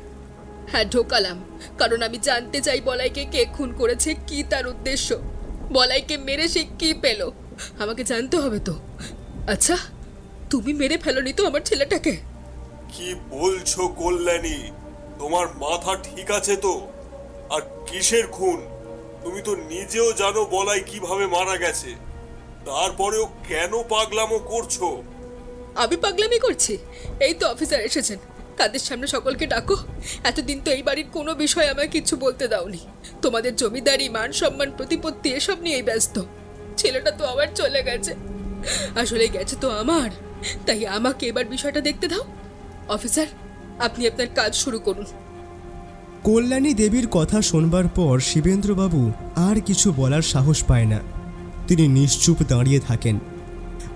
হ্যাঁ, ঢোকালাম, কারণ আমি জানতে চাই বলাইকে কে খুন করেছে, কি তার উদ্দেশ্য, বলাইকে মেরে সে কি পেল। আমাকে জানতে হবে তো। আচ্ছা, তুমি মেরে ফেলোনি তো আমার ছেলেটাকে? কি বলছো কল্যাণী? তোমার মাথা ঠিক আছে তো? আর কিসের খুন? তুমি তো নিজেও জানো বলাই কিভাবে মারা গেছে। তারপরেও কেন পাগলামো করছো? আমি পাগলামি করছি? এই তো অফিসার এসেছেন, তাদের সামনে সকলকে ডাকো। এতদিন তো এই বাড়ির কোনো বিষয় আমায় কিছু বলতে দাওনি। তোমাদের জমিদারি, মান সম্মান, প্রতিপত্তি এসব নিয়েই ব্যস্ত। ছেলেটা তো আবার চলে গেছে, আসলে গেছে তো আমার, তাই আমাকে এবার বিষয়টা দেখতে দাও। অফিসার, আপনি আপনার কাজ শুরু করুন। কল্যাণী দেবীর কথা শোনবার পর শিবেন্দ্রবাবু আর কিছু বলার সাহস পায় না। তিনি নিশ্চুপ দাঁড়িয়ে থাকেন।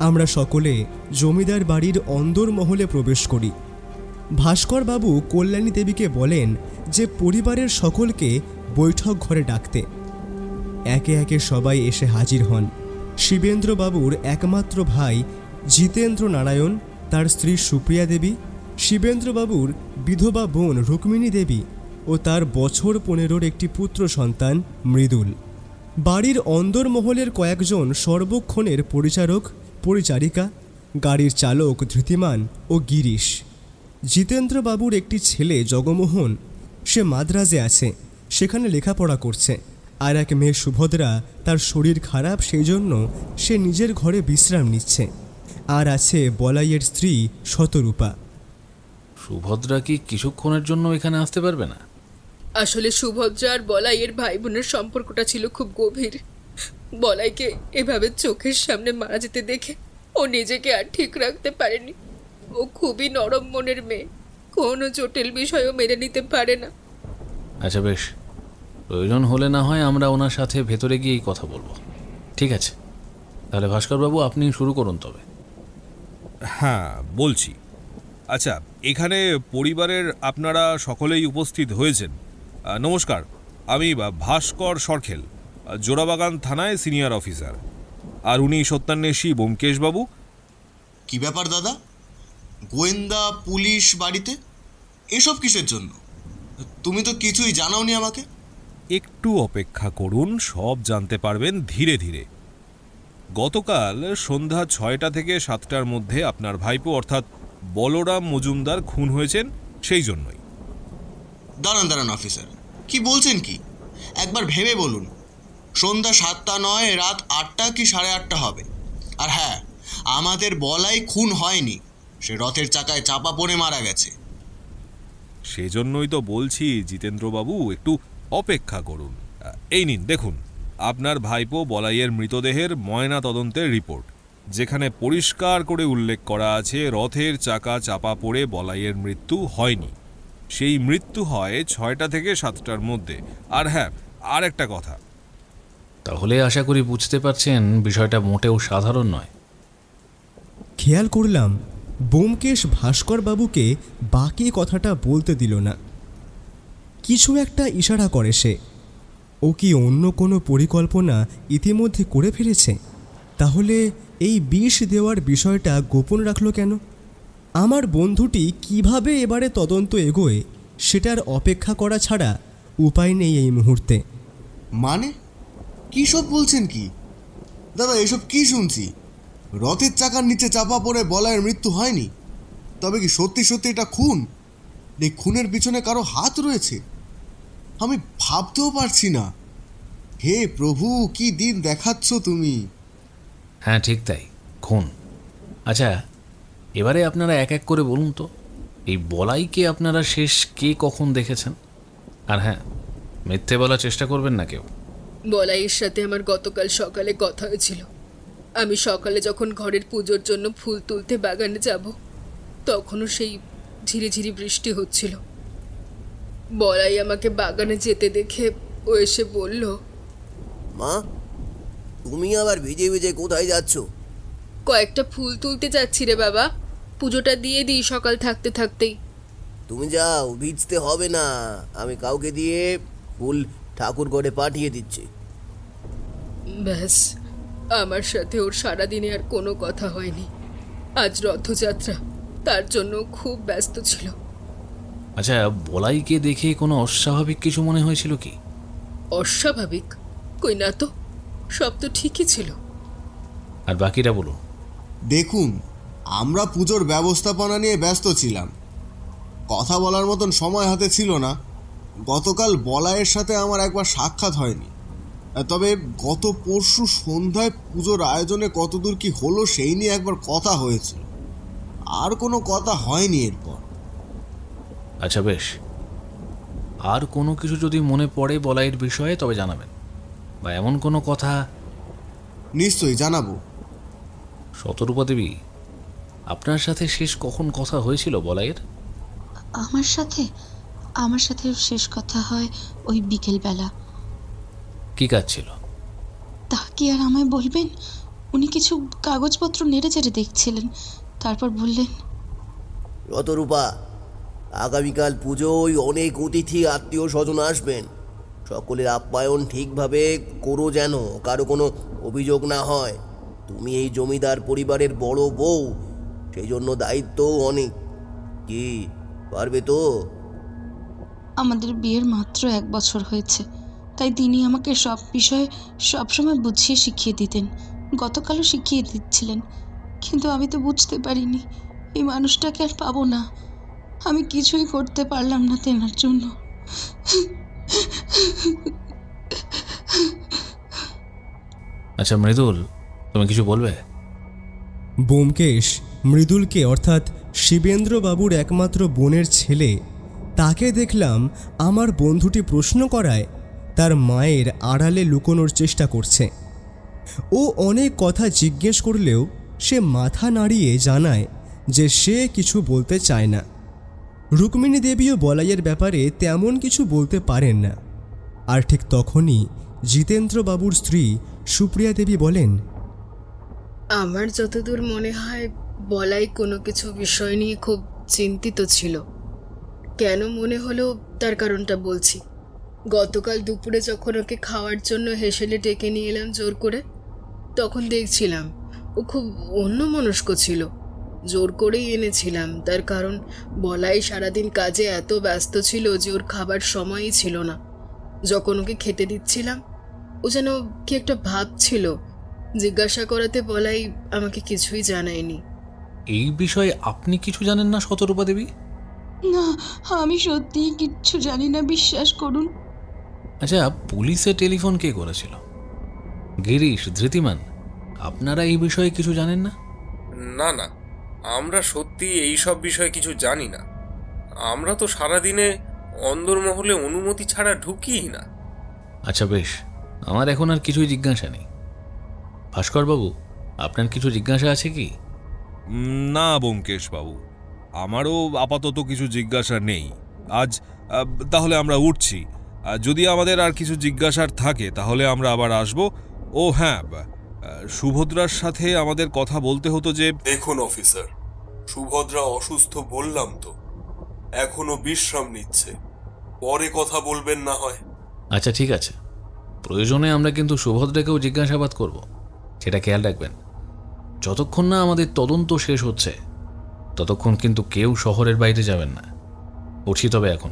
আমরা সকলে জমিদার বাড়ির অন্দরমহলে প্রবেশ করি। ভাস্করবাবু কল্যাণী দেবীকে বলেন যে পরিবারের সকলকে বৈঠক ঘরে ডাকতে। একে একে সবাই এসে হাজির হন। শিবেন্দ্রবাবুর একমাত্র ভাই জিতেন্দ্র নারায়ণ, তার স্ত্রী সুপ্রিয়া দেবী, শিবেন্দ্রবাবুর বিধবা বোন রুক্মিণী দেবী ও তার বছর 15 একটি পুত্র সন্তান মৃদুল। বাড়ির অন্দরমহলের কয়েকজন সর্বক্ষণের পরিচারক, পরিচারিকা, গাড়ির চালক ধৃতিমান ও গিরিশ। জিতেন্দ্রবাবুর একটি ছেলে জগমোহন, সে মাদ্রাজে আছে, সেখানে লেখাপড়া করছে। আর এক মেয়ে সুভদ্রা, তার শরীর খারাপ, সেই জন্য সে নিজের ঘরে বিশ্রাম নিচ্ছে। আর আছে বলাইয়ের স্ত্রী শতরূপা। সুভদ্রা কি কিছুক্ষণের জন্য এখানে আসতে পারবে না? আসলে সুভদ্রা আর বলাইয়ের ভাই বোনের সম্পর্কটা ছিল খুব গভীর। বলাইকে এভাবে চোখের সামনে মারা যেতে দেখে ও নিজেকে আর ঠিক রাখতে পারেনি। ও খুবই নরম মনের মেয়ে, কোনো জটিল বিষয়ও মেনে নিতে পারে না। আচ্ছা বেশ, প্রয়োজন হলে না হয় আমরা ওনার সাথে ভেতরে গিয়েই কথা বলবো। ঠিক আছে, তাহলে ভাস্করবাবু আপনি শুরু করুন তবে। হ্যাঁ, বলছি। আচ্ছা, এখানে পরিবারের আপনারা সকলেই উপস্থিত হয়েছেন। নমস্কার, আমি ভাস্কর সরখেল, জোড়াবাগান থানায় সিনিয়র অফিসার। আর উনি সত্যান্বেষী ব্যোমকেশ বাবু। কি ব্যাপার দাদা? গোয়েন্দা, পুলিশ বাড়িতে এসব কিসের জন্য? তুমি তো কিছুই জানাওনি আমাকে। একটু অপেক্ষা করুন, সব জানতে পারবেন ধীরে ধীরে। গতকাল সন্ধ্যা 6টা থেকে 7টার মধ্যে আপনার ভাইপো অর্থাৎ বলরাম মজুমদার খুন হয়েছেন, সেই জন্যই। দাঁড়ান অফিসার, কি বলছেন কি? একবার ভেবে বলুন। সন্ধ্যা 7টা নয়, রাত 8টা কি 8:30 হবে। আর হ্যাঁ, আমাদের বলাই খুন হয়নি, সে রথের চাকায় চাপা পড়ে মারা গেছে। সেজন্যই তো বলছি জিতেন্দ্রবাবু, একটু অপেক্ষা করুন। এই নিন দেখুন, আপনার ভাইপো বলাইয়ের মৃতদেহের ময়না তদন্তের রিপোর্ট, যেখানে পরিষ্কার করে উল্লেখ করা আছে রথের চাকা চাপা পড়ে বলাইয়ের মৃত্যু হয়নি। সেই মৃত্যু হয় 6টা থেকে 7টার মধ্যে। আর হ্যাঁ, আর একটা কথা, তাহলে আশা করি বুঝতে পারছেন বিষয়টা মোটেও সাধারণ নয়। খেয়াল করলাম ব্যোমকেশ ভাস্করবাবুকে বাকি কথাটা বলতে দিল না। কিছু একটা ইশারা করে সে। ও কি অন্য কোনো পরিকল্পনা ইতিমধ্যে করে ফেলেছে? তাহলে এই বিষ দেওয়ার বিষয়টা গোপন রাখলো কেন? আমার বন্ধুটি কিভাবে এবারে তদন্ত এগোয় সেটার অপেক্ষা করা ছাড়া উপায় নেই এই মুহূর্তে। মানে কী সব বলছেন কি দাদা? এসব কি শুনছি? রথের চাকার নিচে চাপা পড়ে বলাইয়ের মৃত্যু হয়নি? তবে কি সত্যি সত্যি এটা খুন? এই খুনের পিছনে কারো হাত রয়েছে? আমি ভাবতেও পারছি না। হে প্রভু, কি দিন দেখাচ্ছ তুমি! হ্যাঁ ঠিক তাই, খুন। আচ্ছা, এবারে আপনারা এক এক করে বলুন তো, এই বলাইকে আপনারা শেষ কে কখন দেখেছেন? আর হ্যাঁ, মিথ্যে বলার চেষ্টা করবেন না কেউ। বলাইয়ের সাথে আমার গতকাল সকালে কথা হয়েছিল। আমি সকালে যখন ঘরের পুজোর জন্য ফুল তুলতে বাগানে যাব, তখনও সেই ঝিরিঝিরি বৃষ্টি হচ্ছিল। বলাই আমাকে বাগানে যেতে দেখে ও এসে বলল, মা, তুমি আবার ভিজে ভিজে কোথায় যাচ্ছ? কয়েকটা ফুল তুলতে যাচ্ছি রে বাবা, পুজোটা দিয়ে দিই সকাল থাকতে থাকতেই। তুমি যাও, ভিজতে হবে না, আমি কাউকে দিয়ে ফুল ঠাকুর ঘরে পাঠিয়ে দিচ্ছি। ব্যাস, আমার সাথে ওর সারাদিনে আর কোনো কথা হয়নি। আজ রথযাত্রা, তার জন্য খুব ব্যস্ত ছিল। আচ্ছা, বলাইকে দেখে কোনো অস্বাভাবিক কিছু মনে হয়েছিল কি? অস্বাভাবিক? কই না তো, সব তো ঠিকই ছিল। আর বাকিটা বলুন। দেখুন, আমরা পুজোর ব্যবস্থাপনা নিয়ে ব্যস্ত ছিলাম, কথা বলার মতন সময় হাতে ছিল না। গতকাল বলাইয়ের সাথে আমার একবার সাক্ষাৎ হয়নি, তবে গত পরশু সন্ধ্যায় পুজোর আয়োজনে কতদূর কি হলো সেই নিয়ে একবার কথা হয়েছিল। আর কোনো কথা হয়নি এরপর। আচ্ছা বেশ, আর কোনো কিছু যদি মনে পড়ে বলাইয়ের বিষয়ে তবে জানাবেন, বা এমন কোনো কথা। নিশ্চয়ই জানাবো। শতরূপা দেবী, আপনার সাথে শেষ কখন কথা হয়েছিল বলাইয়ের? আমার সাথে শেষ কথা হয় ওই বিকেলবেলা। কি কাজ ছিল? তা কি আর আমায় বলবেন? উনি কিছু কাগজপত্র নেড়ে চেড়ে দেখছিলেন, তারপর বললেন, রতরূপা, আগামীকাল পুজোয় অনেক অতিথি আত্মীয় স্বজন আসবেন। সকলের আপ্যায়ন ঠিকভাবে করো, যেন কারো কোনো অভিযোগ না হয়। তুমি এই জমিদার পরিবারের বড় বউ, সেই জন্য দায়িত্বও অনেক। কি পারবে তো? আমাদের বিয়ের মাত্র 1 বছর হয়েছে, তাই তিনি আমাকে সব বিষয়ে সবসময় বুঝিয়ে শিখিয়ে দিতেন। গতকালও শিখিয়ে দিচ্ছিলেন, কিন্তু আমি তো বুঝতে পারিনি এই মানুষটাকে আর পাবো না। আমি কিছুই করতে পারলাম না তেনার জন্য। আচ্ছা মৃদুল, তুমি কিছু বলবে? ব্যোমকেশ মৃদুলকে, অর্থাৎ শিবেন্দ্রবাবুর একমাত্র বোনের ছেলে, তাকে দেখলাম আমার বন্ধুটি প্রশ্ন করায় তার মায়ের আড়ালে লুকোনোর চেষ্টা করছে। ও অনেক কথা জিজ্ঞেস করলেও সে মাথা নাড়িয়ে জানায় যে সে কিছু বলতে চায় না। রুক্মিণী দেবীও বলাইয়ের ব্যাপারে তেমন কিছু বলতে পারেন না। আর ঠিক তখনই জিতেন্দ্রবাবুর স্ত্রী সুপ্রিয়া দেবী বলেন, আমার যতদূর মনে হয় বলাই কোনো কিছু বিষয় নিয়ে খুব চিন্তিত ছিল। কেন মনে হলো তার কারণটা বলছি। গতকাল দুপুরে যখন ওকে খাওয়ার জন্য হেসেলে ডেকে নিয়ে এলাম জোর করে, তখন দেখছিলাম ও খুব অন্যমনস্ক ছিল। জোর করেই এনেছিলাম, তার কারণ বলাই সারাদিন কাজে এত ব্যস্ত ছিল যে ওর খাবার সময়ই ছিল না। যখন ওকে খেতে দিচ্ছিলাম, ও যেন কি একটা ভাবছিল। জিজ্ঞাসা করাতে বলাই আমাকে কিছুই জানায়নি। এই বিষয়ে আপনি কিছু জানেন না শতরূপা দেবী? না, আমি সত্যিই কিচ্ছু জানি না, বিশ্বাস করুন। আচ্ছা, পুলিশে টেলিফোন কে করেছিল? গিরিশ, ধৃতিমান, আপনারা এই বিষয়ে কিছু জানেন না? না না, আমরা সত্যি এই সব বিষয়ে কিছু জানি না। আমরা তো সারাদিনে অন্দরমহলে অনুমতি ছাড়া ঢুকিই না। আচ্ছা বেশ, আমার এখন আর কিছুই জিজ্ঞাসা নেই। ভাস্করবাবু, আপনার কিছু জিজ্ঞাসা আছে কি? না ব্যোমকেশ বাবু, আমারও আপাতত কিছু জিজ্ঞাসা নেই। আজ তাহলে আমরা উঠছি। যদি আমাদের আর কিছু জিজ্ঞাসার থাকে তাহলে আমরা আবার আসব। ও হ্যাঁ, সুভদ্রার সাথে আমাদের কথা বলতে হতো যে। দেখুন অফিসার, সুভদ্রা অসুস্থ বললাম তো, এখনো বিশ্রাম নিচ্ছে, পরে কথা বলবেন না হয়। আচ্ছা ঠিক আছে, প্রয়োজনে আমরা কিন্তু সুভদ্রাকেও জিজ্ঞাসাবাদ করব, সেটা খেয়াল রাখবেন। যতক্ষণ না আমাদের তদন্ত শেষ হচ্ছে ততক্ষণ কিন্তু কেউ শহরের বাইরে যাবেন না। উঠি তবে এখন।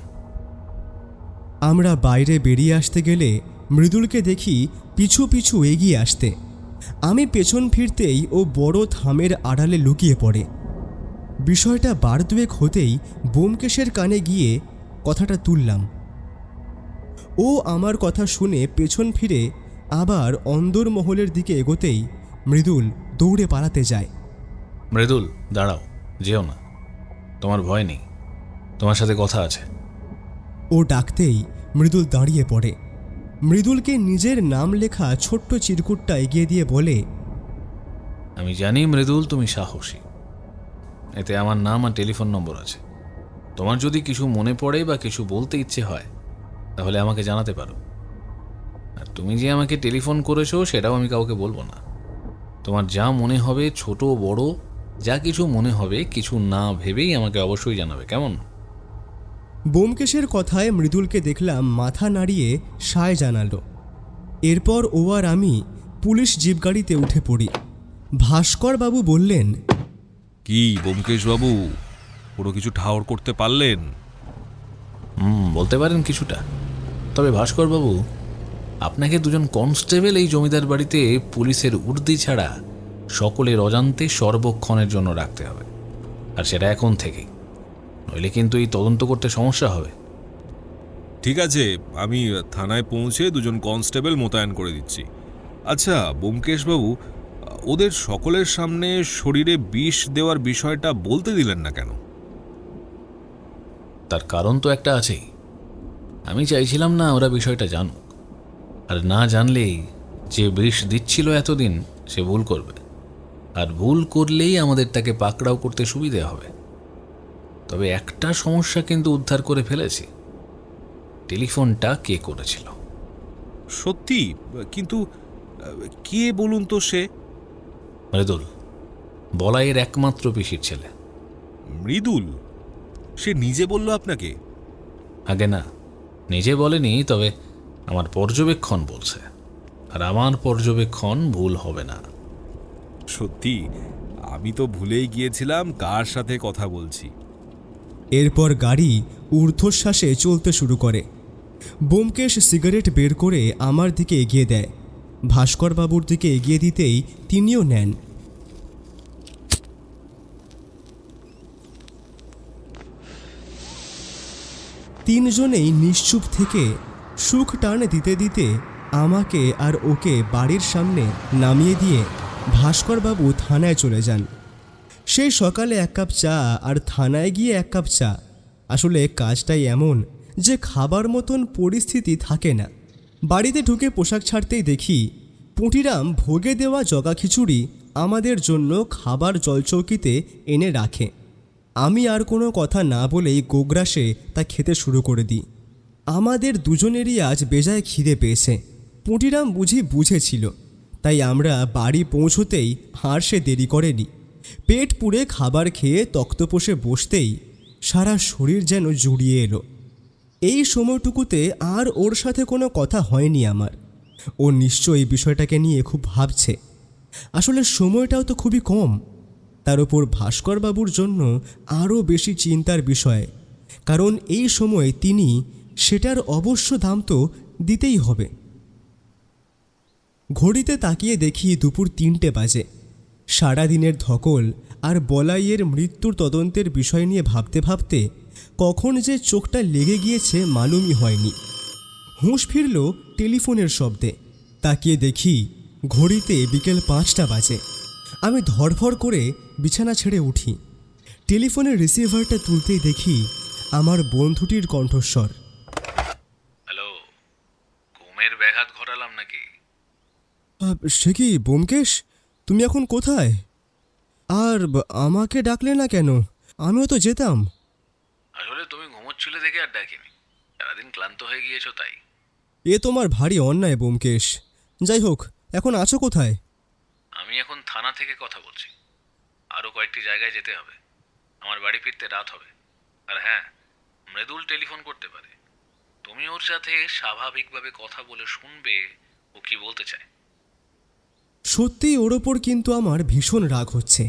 আমরা বাইরে বেরিয়ে আসতে গেলে মৃদুলকে দেখি পিছু পিছু এগিয়ে আসতে। আমি পেছন ফিরতেই ও বড় থামের আড়ালে লুকিয়ে পড়ে। বিষয়টা বার দুয়েক হতেই ব্যোমকেশের কানে গিয়ে কথাটা তুললাম। ও আমার কথা শুনে পেছন ফিরে আবার অন্দরমহলের দিকে এগোতেই মৃদুল দৌড়ে পালাতে যায়। মৃদুল, দাঁড়াও, যেও না, তোমার ভয় নেই, তোমার সাথে কথা আছে। ও ডাকতেই মৃদুল দাঁড়িয়ে পড়ে। মৃদুলকে নিজের নাম লেখা ছোট্ট চিরকুটটা এগিয়ে দিয়ে বলে, আমি জানি মৃদুল তুমি সাহসী, এতে আমার নাম আর টেলিফোন নম্বর আছে। তোমার যদি কিছু মনে পড়ে বা কিছু বলতে ইচ্ছে হয় তাহলে আমাকে জানাতে পারো। আর তুমি যে আমাকে টেলিফোন করেছো সেটাও আমি কাউকে বলবো না। তোমার যা মনে হবে, ছোট বড় যা কিছু মনে হবে, কিছু না ভেবেই আমাকে অবশ্যই জানাবে, কেমন? ব্যোমকেশের কথায় মৃদুলকে দেখলাম মাথা নাড়িয়ে সায় জানালো। এরপর ও আর আমি পুলিশ জিপ গাড়িতে উঠে পড়ি। ভাস্করবাবু বললেন, কি ব্যোমকেশবাবু, পুরো কিছু ঠাউর করতে পারলেন? বলতে পারেন কিছুটা। তবে ভাস্করবাবু, আপনাকে দুজন কনস্টেবল এই জমিদার বাড়িতে পুলিশের উর্দি ছাড়া সকলের অজান্তে সর্বক্ষণের জন্য রাখতে হবে, আর সেটা এখন থেকেই, নইলে কিন্তু এই তদন্ত করতে সমস্যা হবে। ঠিক আছে, আমি থানায় পৌঁছে দুজন কনস্টেবল মোতায়েন করে দিচ্ছি। আচ্ছা ব্যোমকেশবাবু, ওদের সকলের সামনে শরীরে বিষ দেওয়ার বিষয়টা বলতে দিলেন না কেন? তার কারণ তো একটা আছেই। আমি চাইছিলাম না ওরা বিষয়টা জানুক, আর না জানলেই যে বিষ দিচ্ছিল এতদিন সে ভুল করবে, আর ভুল করলেই আমাদের তাকে পাকড়াও করতে সুবিধে হবে। তবে একটা সমস্যা কিন্তু উদ্ধার করে ফেলেছি, টেলিফোনটা কে করেছিল। সত্যি? কিন্তু কে বলুন তো সে? মৃদুল, বলাইয়ের একমাত্র পিসির ছেলে। মৃদুল? সে নিজে বলল আপনাকে? আগে না, নিজে বলেনি, তবে আমার পর্যবেক্ষণ বলছে, আর আমার পর্যবেক্ষণ ভুল হবে না। সত্যি? আমি তো ভুলেই গিয়েছিলাম কার সাথে কথা বলছি। এরপর গাড়ি ঊর্ধ্বশ্বাসে চলতে শুরু করে। ব্যোমকেশ সিগারেট বের করে আমার দিকে এগিয়ে দেয়। ভাস্করবাবুর দিকে এগিয়ে দিতেই তিনিও নেন। তিনজনেই নিশ্চুপ থেকে সুখ টান দিতে দিতে আমাকে আর ওকে বাড়ির সামনে নামিয়ে দিয়ে ভাস্করবাবু থানায় চলে যান। সেই সকালে 1 কাপ চা আর থানায় গিয়ে 1 কাপ চা, আসলে কাজটাই এমন যে খাবার মতন পরিস্থিতি থাকে না। বাড়িতে ঢুকে পোশাক ছাড়তেই দেখি পুঁটিরাম ভোগে দেওয়া জগা খিচুড়ি আমাদের জন্য খাবার জলচৌকিতে এনে রাখে। আমি আর কোনো কথা না বলেই গোগ্রাসে তা খেতে শুরু করে দিই। আমাদের দুজনেরই আজ বেজায় খিদে পেয়েছে। পুঁটিরাম বুঝেছিল, তাই আমরা বাড়ি পৌঁছতেই আর সে দেরি করেনি। পেট পুড়ে খাবার খেয়ে তক্তপোষে বসতেই সারা শরীর যেন জুড়িয়ে এলো। এই সময়টুকুতে আর ওর সাথে কোনো কথা হয়নি আমার। ও নিশ্চয়ই বিষয়টাকে নিয়ে খুব ভাবছে। আসলে সময়টাও তো খুবই কম। তার উপর ভাস্করবাবুর জন্য আরও বেশি চিন্তার বিষয়, কারণ এই সময় তিনি সেটার অবশ্য দাম তো দিতেই হবে। ঘড়িতে তাকিয়ে দেখি দুপুর 3টে বাজে। সারাদিনের ধকল আর বলাইয়ের মৃত্যুর তদন্তের বিষয় নিয়ে ভাবতে ভাবতে কখন যে চোখটা লেগে গিয়েছে মালুমই হয়নি। হুঁশ ফিরল টেলিফোনের শব্দে। তাকিয়ে দেখি ঘড়িতে বিকেল 5টা বাজে। আমি ধড়ফড় করে বিছানা ছেড়ে উঠি। টেলিফোনের রিসিভারটা তুলতেই দেখি আমার বন্ধুটির কণ্ঠস্বর। হ্যালো, ঘুমের ব্যাঘাত ঘটালাম নাকি? সে কি ব্যোমকেশ, তুমি এখন কোথায়? আর আমাকে ডাকলে না কেন? আমিও তো যেতাম। আসলে তুমি ঘুমোচ্ছিলে দেখে আর ডাকিনি, সারাদিন ক্লান্ত হয়ে গিয়েছো তাই। এ তোমার ভারী অন্যায় ব্যোমকেশ। যাই হোক, এখন আছো কোথায়? আমি এখন থানা থেকে কথা বলছি। আরও কয়েকটি জায়গায় যেতে হবে, আমার বাড়ি ফিরতে রাত হবে। আর হ্যাঁ, মৃদুল টেলিফোন করতে পারে, তুমি ওর সাথে স্বাভাবিকভাবে কথা বলে শুনবে ও কি বলতে চায়। সত্যি ওর ওপর কিন্তু আমার ভীষণ রাগ হচ্ছে।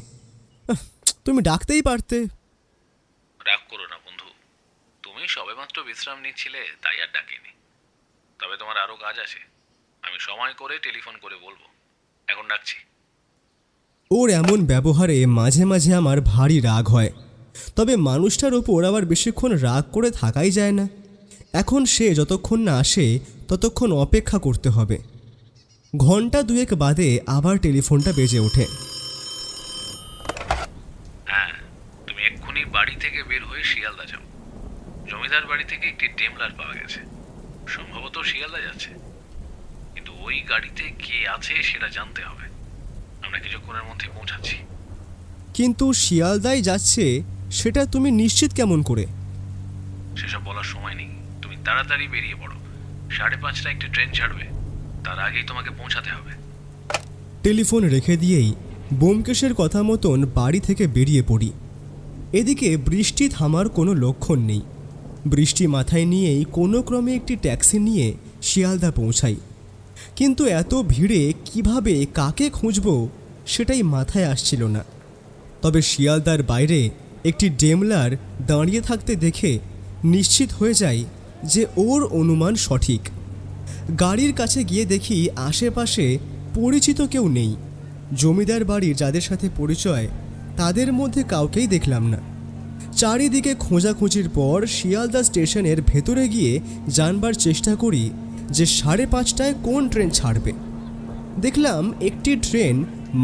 তুমি ডাকতেই পারতে। রাগ করো না বন্ধু, তুমি সবেমাত্র বিশ্রাম নিচ্ছিলে তাই আর ডাকিনি। তবে তোমার আরও কাজ আছে, আমি সময় করে টেলিফোন করে বলবো। এখন রাখছি। ওর এমন ব্যবহারে মাঝে মাঝে আমার ভারী রাগ হয়, তবে মানুষটার ওপর আবার বেশিক্ষণ রাগ করে থাকাই যায় না। এখন সে যতক্ষণ না আসে ততক্ষণ অপেক্ষা করতে হবে। ঘন্টা দুয়েক বাদে আবার টেলিফোনটা বেজে ওঠে। হ্যাঁ, তুমি এক্ষুনি বাড়ি থেকে বের হয়ে শিয়ালদা যাও। জমিদার বাড়ি থেকে একটি টেমলার পাওয়া গেছে, সম্ভবত শিয়ালদা যাচ্ছে, কিন্তু ওই গাড়িতে কে আছে সেটা জানতে হবে। আমরা কিছুক্ষণের মধ্যে পৌঁছাচ্ছি। কিন্তু শিয়ালদায় যাচ্ছে সেটা তুমি নিশ্চিত কেমন করে? সেসব বলার সময় নেই, তুমি তাড়াতাড়ি বেরিয়ে পড়ো। 5:30টায় একটি ট্রেন ছাড়বে, তার আগেই তোমাকে পৌঁছাতে হবে। টেলিফোন রেখে দিয়েই ব্যোমকেশের কথা মতন বাড়ি থেকে বেরিয়ে পড়ি। এদিকে বৃষ্টি থামার কোনো লক্ষণ নেই। বৃষ্টি মাথায় নিয়েই কোনো ক্রমে একটি ট্যাক্সি নিয়ে শিয়ালদা পৌঁছাই। কিন্তু এত ভিড়ে কিভাবে কাকে খুঁজব সেটাই মাথায় আসছিল না। তবে শিয়ালদার বাইরে একটি ডেমলার দাঁড়িয়ে থাকতে দেখে নিশ্চিত হয়ে যাই যে ওর অনুমান সঠিক। গাড়ির কাছে গিয়ে দেখি আশেপাশে পরিচিত কেউ নেই। জমিদার বাড়ির যাদের সাথে পরিচয় তাদের মধ্যে কাউকেই দেখলাম না। চারিদিকে খোঁজাখুঁজির পর শিয়ালদা স্টেশনের ভেতরে গিয়ে জানবার চেষ্টা করি যে 5:30টায় কোন ট্রেন ছাড়বে। দেখলাম একটি ট্রেন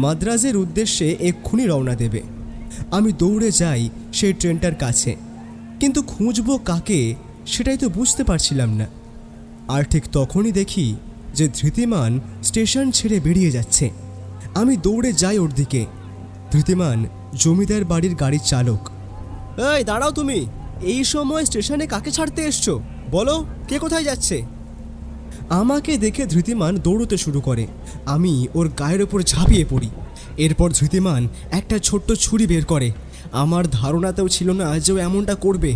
মাদ্রাজের উদ্দেশ্যে এক্ষুনি রওনা দেবে। আমি দৌড়ে যাই সেই ট্রেনটার কাছে, কিন্তু খুঁজব কাকে সেটাই তো বুঝতে পারছিলাম না। আর ঠিক তখনই দেখি যে ধৃতিমান স্টেশন ছেড়ে বেরিয়ে যাচ্ছে। আমি দৌড়ে যাই ওর দিকে। ধৃতিমান জমিদার বাড়ির গাড়ির চালক। এই দাঁড়াও, তুমি এই সময় স্টেশনে কাকে ছাড়তে এসছো? বলো, কে কোথায় যাচ্ছে? আমাকে দেখে ধৃতিমান দৌড়তে শুরু করে। আমি ওর গায়ের ওপর ঝাঁপিয়ে পড়ি। এরপর ধৃতিমান একটা ছোট্ট ছুরি বের করে। আমার ধারণাতেও ছিল না যে ও এমনটা করবে।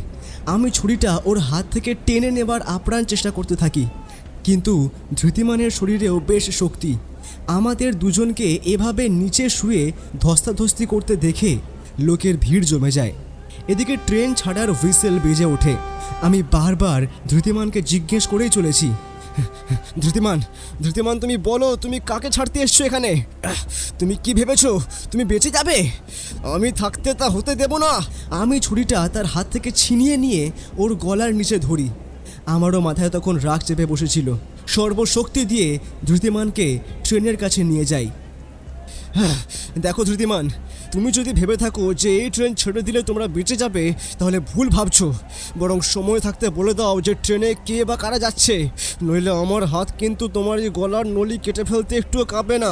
আমি ছুরিটা ওর হাত থেকে টেনে নেবার আপ্রাণ চেষ্টা করতে থাকি, কিন্তু ধৃতিমানের শরীরেও বেশ শক্তি। আমাদের দুজনকে এভাবে নিচে শুয়ে ধস্তাধস্তি করতে দেখে লোকের ভিড় জমে যায়। এদিকে ট্রেন ছাড়ার হুইসেল বেজে ওঠে। আমি বারবার ধৃতিমানকে জিজ্ঞেস করেই চলেছি, ধৃতিমান তুমি বলো, তুমি কাকে ছাড়তে এসছো এখানে? তুমি কি ভেবেছো তুমি বেঁচে যাবে? আমি থাকতে তা হতে দেব না। আমি ছুরিটা তার হাত থেকে ছিনিয়ে নিয়ে ওর গলার নিচে ধরি। আমারও মাথায় তখন রাগ চেপে বসেছিল। সর্বশক্তি দিয়ে ধৃতিমানকে ট্রেনের কাছে নিয়ে যাই। দেখো ধৃতিমান, তুমি যদি ভেবে থাকো যে এই ট্রেন ছেড়ে দিলে তোমরা বেঁচে যাবে, তাহলে ভুল ভাবছো। বরং সময় থাকতে বলে দাও যে ট্রেনে কে বা কারা যাচ্ছে, নইলে আমার হাত কিন্তু তোমার এই গলার নলি কেটে ফেলতে একটুও কাঁপবে না।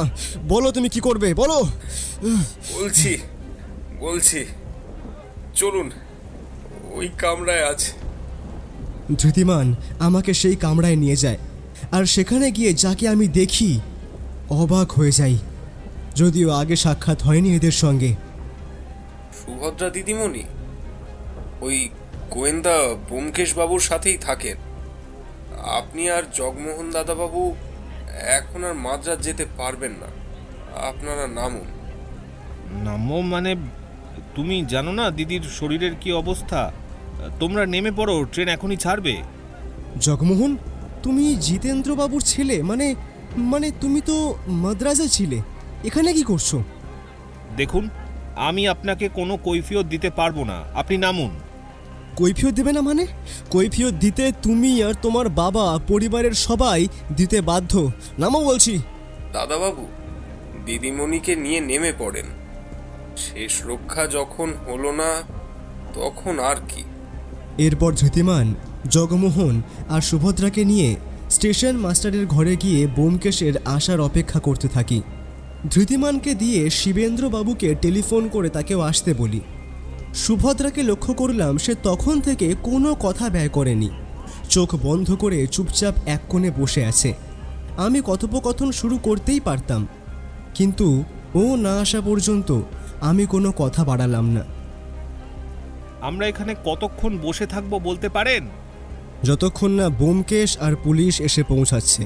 বলো তুমি কি করবে, বলো। বলছি, চলুন, ওই কামরায় আছে। ধৃতিমান আমাকে সেই কামরায় নিয়ে যায়, আর সেখানে গিয়ে যাকে আমি দেখি অবাক হয়ে যাই, যদিও আগে সাক্ষাৎ হয়নি এদের সঙ্গে। সুভদ্রা দিদিমণি ওই গোয়েন্দা ব্যোমকেশ বাবুর সাথেই থাকেন। আপনি আর জগমোহন দাদাবাবু এখন আর মাদ্রাজ যেতে পারবেন না। আপনারা নামুন। নামো মানে? তুমি জানো না দিদির শরীরের কি অবস্থা? তোমরা নেমে পড়ো, ট্রেন এখনই ছাড়বে। জগমোহন, তুমি জিতেন্দ্রবাবুর ছেলে? মানে তুমি তো মাদ্রাজে ছিলে, এখানে কি করছো? দেখুন, আমি আপনাকে কোনো কৈফিয়ত দিতে পারবো না, আপনি নামুন। কৈফিয়ত দেবে না মানে? কৈফিয়ত দিতে তুমি আর তোমার বাবা, পরিবারের সবাই দিতে বাধ্য। নামো বলছি। দাদাবাবু, দিদিমণিকে নিয়ে নেমে পড়েন। শেষ রক্ষা যখন হলো না, তখন আর কি। এরপর ধৃতিমান, জগমোহন আর সুভদ্রাকে নিয়ে স্টেশন মাস্টারের ঘরে গিয়ে ব্যোমকেশের আসার অপেক্ষা করতে থাকি। ধৃতিমানকে দিয়ে শিবেন্দ্রবাবুকে টেলিফোন করে তাকেও আসতে বলি। সুভদ্রাকে লক্ষ্য করলাম সে তখন থেকে কোনো কথা ব্যয় করেনি, চোখ বন্ধ করে চুপচাপ এক কোণে বসে আছে। আমি কথোপকথন শুরু করতেই পারতাম, কিন্তু ও না আসা পর্যন্ত আমি কোনো কথা বাড়ালাম না। আমরা এখানে কতক্ষণ বসে থাকবো বলতে পারেন? যতক্ষণ না ব্যোমকেশ আর পুলিশ এসে পৌঁছাচ্ছে।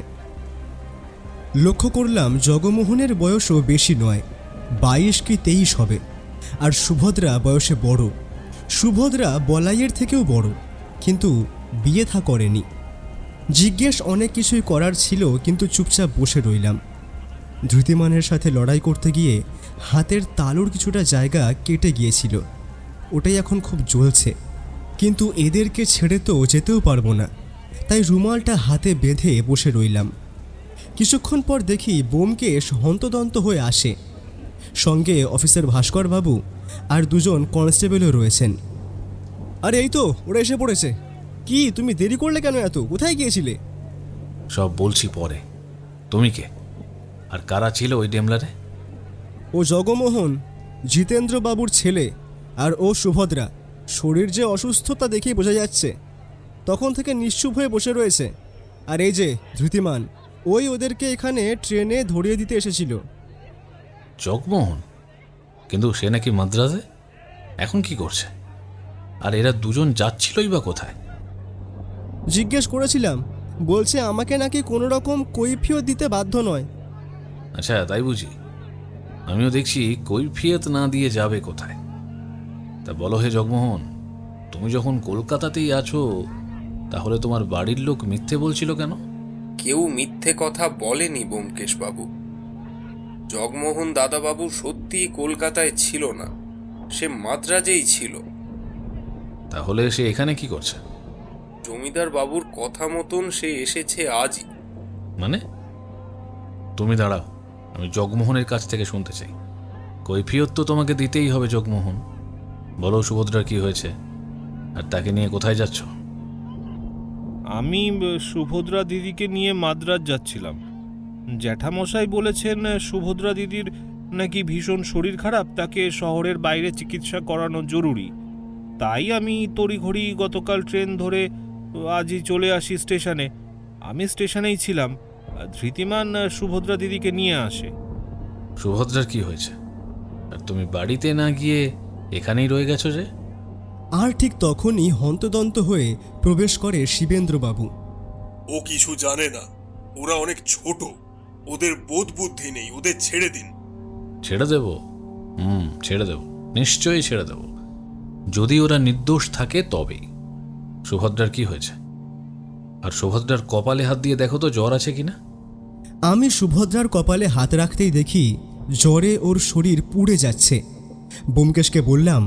লক্ষ্য করলাম জগমোহনের বয়সও বেশি নয়, 22 কি 23 হবে। আর সুভদ্রা বয়সে বড়। সুভদ্রা বলাইয়ের থেকেও বড়, কিন্তু বিয়ে থা করেনি। জিজ্ঞেস অনেক কিছুই করার ছিল, কিন্তু চুপচাপ বসে রইলাম। ধৃতিমানের সাথে লড়াই করতে গিয়ে হাতের তালুর কিছুটা জায়গা কেটে গিয়েছিল, ওটাই এখন খুব জ্বলছে। কিন্তু এদেরকে ছেড়ে তো যেতেও পারবো না, তাই রুমালটা হাতে বেঁধে বসে রইলাম। কিছুক্ষণ পর দেখি ব্যোমকেশ হন্তদন্ত হয়ে আসে, সঙ্গে অফিসার ভাস্কর বাবু আর দুজন কনস্টেবলও রয়েছেন। আরে এই তো ওরা এসে পড়েছে। কি তুমি দেরি করলে কেন এত? কোথায় গিয়েছিলে? সব বলছি পরে। তুমি কে, আর কারা ছিল ওই ডেমলারে? ও জগমোহন, জিতেন্দ্র বাবুর ছেলে, আর ও সুভদ্রা। শরীর যে অসুস্থতা দেখেই বোঝা যাচ্ছে, তখন থেকে নিশ্চুপ হয়ে বসে রয়েছে। আর এই যে ধৃতিমান, ওই ওদেরকে এখানে ট্রেনে ধরিয়ে দিতে এসেছিল। জগমোহন? কিন্তু সে নাকি মাদ্রাজে, এখন কি করছে? আর এরা দুজন যাচ্ছিলই বা কোথায়? জিজ্ঞেস করেছিলাম, বলছে আমাকে নাকি কোনো রকম কৈফিয়ত দিতে বাধ্য নয়। আচ্ছা, তাই বুঝি। আমিও দেখছি কৈফিয়ত না দিয়ে যাবে কোথায়। তা বলো হে জগমোহন, তুমি যখন কলকাতাতেই আছো, তাহলে তোমার বাড়ির লোক মিথ্যে বলছিল কেন? কেউ মিথ্যে কথা বলেনি ব্যোমকেশ বাবু। জগমোহন দাদাবাবু সত্যিই কলকাতায় ছিল না, সে মাদ্রাজেই ছিল। তাহলে সে এখানে কি করছে? জমিদার বাবুর কথা মতন সে এসেছে আজই। মানে? তুমি দাঁড়াও, আমি জগমোহনের কাছ থেকে শুনতে চাই। কৈফিয়ত তো তোমাকে দিতেই হবে জগমোহন। বলো সুভদ্রার কি হয়েছে, আর তাকে নিয়ে কোথায় যাচ্ছ? আমি সুভদ্রা দিদিকে নিয়ে মাদ্রাজ যাচ্ছিলাম। জ্যাঠামশাই বলেছেন সুভদ্রা দিদির নাকি ভীষণ শরীর খারাপ, তাকে শহরের বাইরে চিকিৎসা করানো জরুরি। তাই আমি তড়িঘড়ি গতকাল ট্রেন ধরে আজই চলে আসি স্টেশনে। আমি স্টেশনেই ছিলাম, ধৃতিমান সুভদ্রা দিদিকে নিয়ে আসে। সুভদ্রার কি হয়েছে, আর তুমি বাড়িতে না গিয়ে এখানেই রয়ে গেছো যে? আর ঠিক তখনই হন্তদন্ত হয়ে প্রবেশ করে শিবেন্দ্রবাবু। ও কিছু জানে না, ওরা অনেক ছোট, ওদের বোধ বুদ্ধি নেই, ওদের ছেড়ে দিন। ছেড়ে দেব? ছেড়ে দেব, নিশ্চয়ই ছেড়ে দেব, যদি ওরা নির্দোষ থাকে তবেই। সুভদ্রার কি হয়েছে? আর সুভদ্রার কপালে হাত দিয়ে দেখো তো জ্বর আছে কিনা। আমি সুভদ্রার কপালে হাত রাখতেই দেখি জ্বরে ওর শরীর পুড়ে যাচ্ছে। ব্যোমকেশকে বললাম,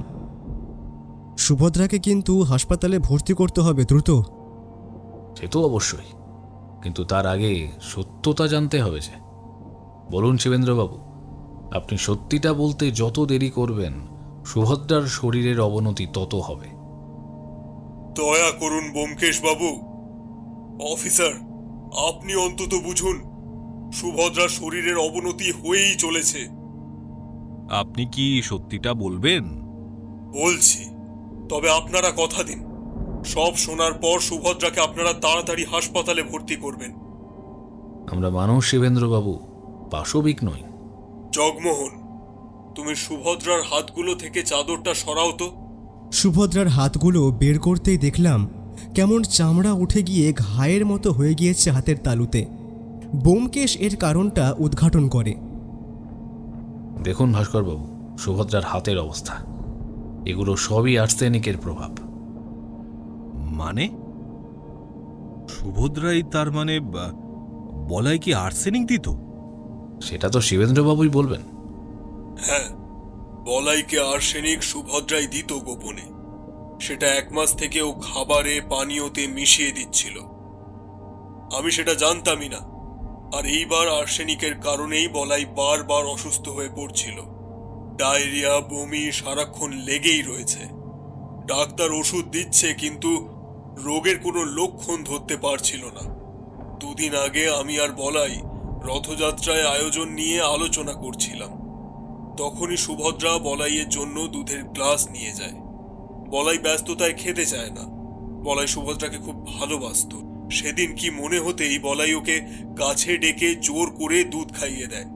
সুভদ্রাকে কিন্তু হাসপাতালে ভর্তি করতে হবে দ্রুত। সে তো অবশ্যই, কিন্তু তার আগে সত্যতা জানতে হবে যে। বলুন শিবেন্দ্রবাবু, আপনি সত্যিটা বলতে যত দেরি করবেন, সুভদ্রার শরীরের অবনতি তত হবে। দয়া করুন ব্যোমকেশ বাবু। অফিসার, আপনি অন্তত বুঝুন, সুভদ্রার শরীরের অবনতি হয়েই চলেছে। আপনি কি সত্যিটা বলবেন? বলছি, তবে আপনারা কথা দিন, সব শোনার পর সুভদ্রাকে আপনারা তাড়াতাড়ি হাসপাতালে ভর্তি করবেন। আমরা মানুষ শিবেন্দ্রবাবু, পাশবিক নই। জগমোহন, তুমি সুভদ্রার হাতগুলো থেকে চাদরটা সরাও তো। সুভদ্রার হাতগুলো বের করতেই দেখলাম কেমন চামড়া উঠে গিয়ে ঘায়ের মতো হয়ে গিয়েছে হাতের তালুতে। ব্যোমকেশ এর কারণটা উদ্ঘাটন করে। দেখুন ভাস্করবাবু, সুভদ্রার হাতের অবস্থা, এগুলো সবই আর্সেনিকের প্রভাব। মানে সুভদ্রাই তার মানে বলাই কি আর্সেনিক দিত? সেটা তো শিবেন্দ্রবাবুই বলবেন। হ্যাঁ, বলাইকে আর্সেনিক সুভদ্রাই দিত গোপনে। সেটা 1 মাস থেকে ও খাবারে পানীয়তে মিশিয়ে দিচ্ছিল। আমি সেটা জানতামই না। আর এইবার আর্সেনিকের কারণেই বলাই বারবার অসুস্থ হয়ে পড়ছিল। ডায়রিয়া, বমি সারাক্ষণ লেগেই রয়েছে। ডাক্তার ওষুধ দিচ্ছে, কিন্তু রোগের কোনো লক্ষণ ধরতে পারছিল না। 2 দিন আগে আমি আর বলাই রথযাত্রায় আয়োজন নিয়ে আলোচনা করছিলাম। তখনই সুভদ্রা বলাইয়ের জন্য দুধের গ্লাস নিয়ে যায়। বলাই ব্যস্ততায় খেতে চায় না। বলাই সুভদ্রাকে খুব ভালোবাসতো। সেদিন কি মনে হতেই বলাই ওকে কাছে ডেকে জোর করে দুধ খাইয়ে দেয়।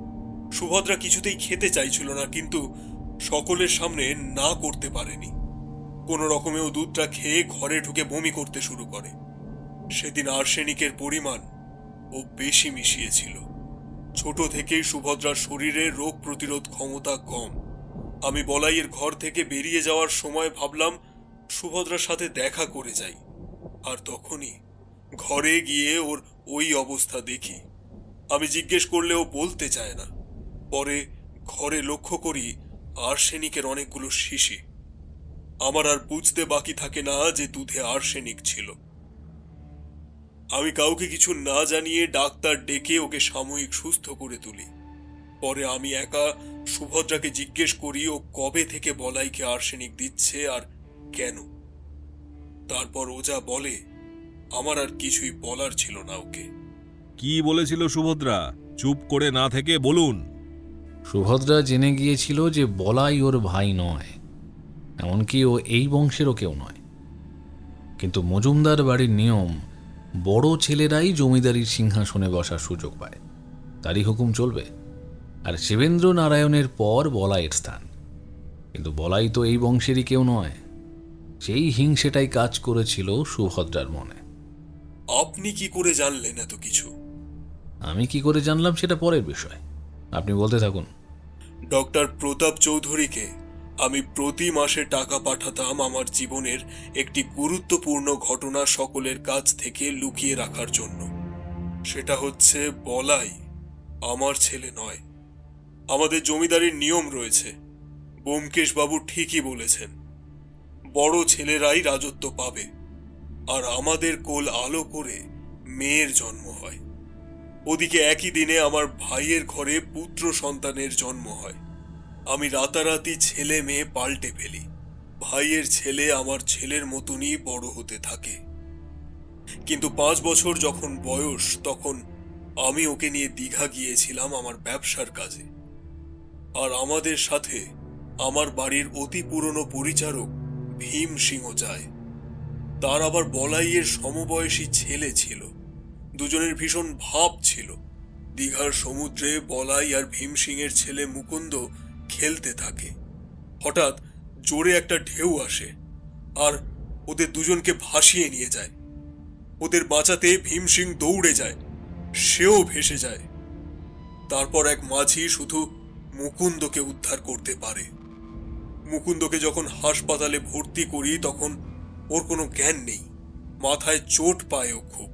সুভদ্রা কিছুতেই খেতে চাইছিল না, কিন্তু সকলের সামনে না করতে পারেনি। কোনো রকমেও দুধটা খেয়ে ঘরে ঢুকে বমি করতে শুরু করে। সেদিন আর্সেনিকের পরিমাণ ও বেশি মিশিয়েছিল। ছোট থেকেই সুভদ্রার শরীরে রোগ প্রতিরোধ ক্ষমতা কম। আমি বলাইয়ের ঘর থেকে বেরিয়ে যাওয়ার সময় ভাবলাম সুভদ্রার সাথে দেখা করে যাই। আর তখনই ঘরে গিয়ে ওর ওই অবস্থা দেখি। আমি জিজ্ঞেস করলেও বলতে চায় না। পরে ঘরে লক্ষ্য করি আর্সেনিকের অনেকগুলো শিশি। আমার আর বুঝতে বাকি থাকে না যে দুধে আর্সেনিক ছিল। আমি কাউকে কিছু না জানিয়ে ডাক্তার ডেকে ওকে সাময়িক সুস্থ করে তুলি। পরে আমি একা সুভদ্রাকে জিজ্ঞেস করি ও কবে থেকে বলাইকে আর্সেনিক দিচ্ছে আর কেন। তারপর ও যা বলে আমার আর কিছুই বলার ছিল না ওকে। কি বলেছিল সুভদ্রা? চুপ করে না থেকে বলুন। সুভদ্রা জেনে গিয়েছিল যে বলাই ওর ভাই নয়, এমনকি ও এই বংশেরও কেউ নয়। কিন্তু মজুমদার বাড়ির নিয়ম, বড় ছেলেরাই জমিদারির সিংহাসনে বসার সুযোগ পায়, তারই হুকুম চলবে। আর শিবেন্দ্র নারায়ণের পর বলাইয়ের স্থান। কিন্তু বলাই তো এই বংশেরই কেউ নয়। সেই হিংসেটাই কাজ করেছিল সুভদ্রার মনে। আপনি কি করে জানলেন এত কিছু? আমি কি করে জানলাম সেটা পরের বিষয়, আপনি বলতে থাকুন। ডক্টর প্রতাপ চৌধুরীকে আমি প্রতি মাসে টাকা পাঠাতাম আমার জীবনের একটি গুরুত্বপূর্ণ ঘটনা সকলের কাছ থেকে লুকিয়ে রাখার জন্য। সেটা হচ্ছে বলাই আমার ছেলে নয়। আমাদের জমিদারির নিয়ম রয়েছে, ব্যোমকেশ বাবু ঠিকই বলেছেন, বড় ছেলেরাই রাজত্ব পাবে। আর আমাদের কোল আলো করে মেয়ের জন্ম হয়। ওদিকে একই দিনে আমার ভাইয়ের ঘরে পুত্র সন্তানের জন্ম হয়। আমি রাতারাতি ছেলে মেয়ে পাল্টে ফেলি। ভাইয়ের ছেলে আমার ছেলের মতনই বড় হতে থাকে। কিন্তু 5 বছর যখন বয়স, তখন আমি ওকে নিয়ে দীঘা গিয়েছিলাম আমার ব্যবসার কাজে। আর আমাদের সাথে আমার বাড়ির অতি পুরনো পরিচারক ভীম সিংহ যায়। তার আবার বলাইয়ের সমবয়সী ছেলে ছিল। দুজনের ভীষণ ভাব ছিল। দীঘার সমুদ্রে বলাই আর ভীম সিংহের ছেলে মুকুন্দ খেলতে থাকে। হঠাৎ জোরে একটা ঢেউ আসে আর ওদের দুজনকে ভাসিয়ে নিয়ে যায়। ওদের বাঁচাতে ভীম সিং দৌড়ে যায়, সেও ভেসে যায়। তারপর এক মাঝি শুধু মুকুন্দকে উদ্ধার করতে পারে। মুকুন্দকে যখন হাসপাতালে ভর্তি করি তখন ওর কোনো জ্ঞান নেই, মাথায় চোট পায় ও খুব,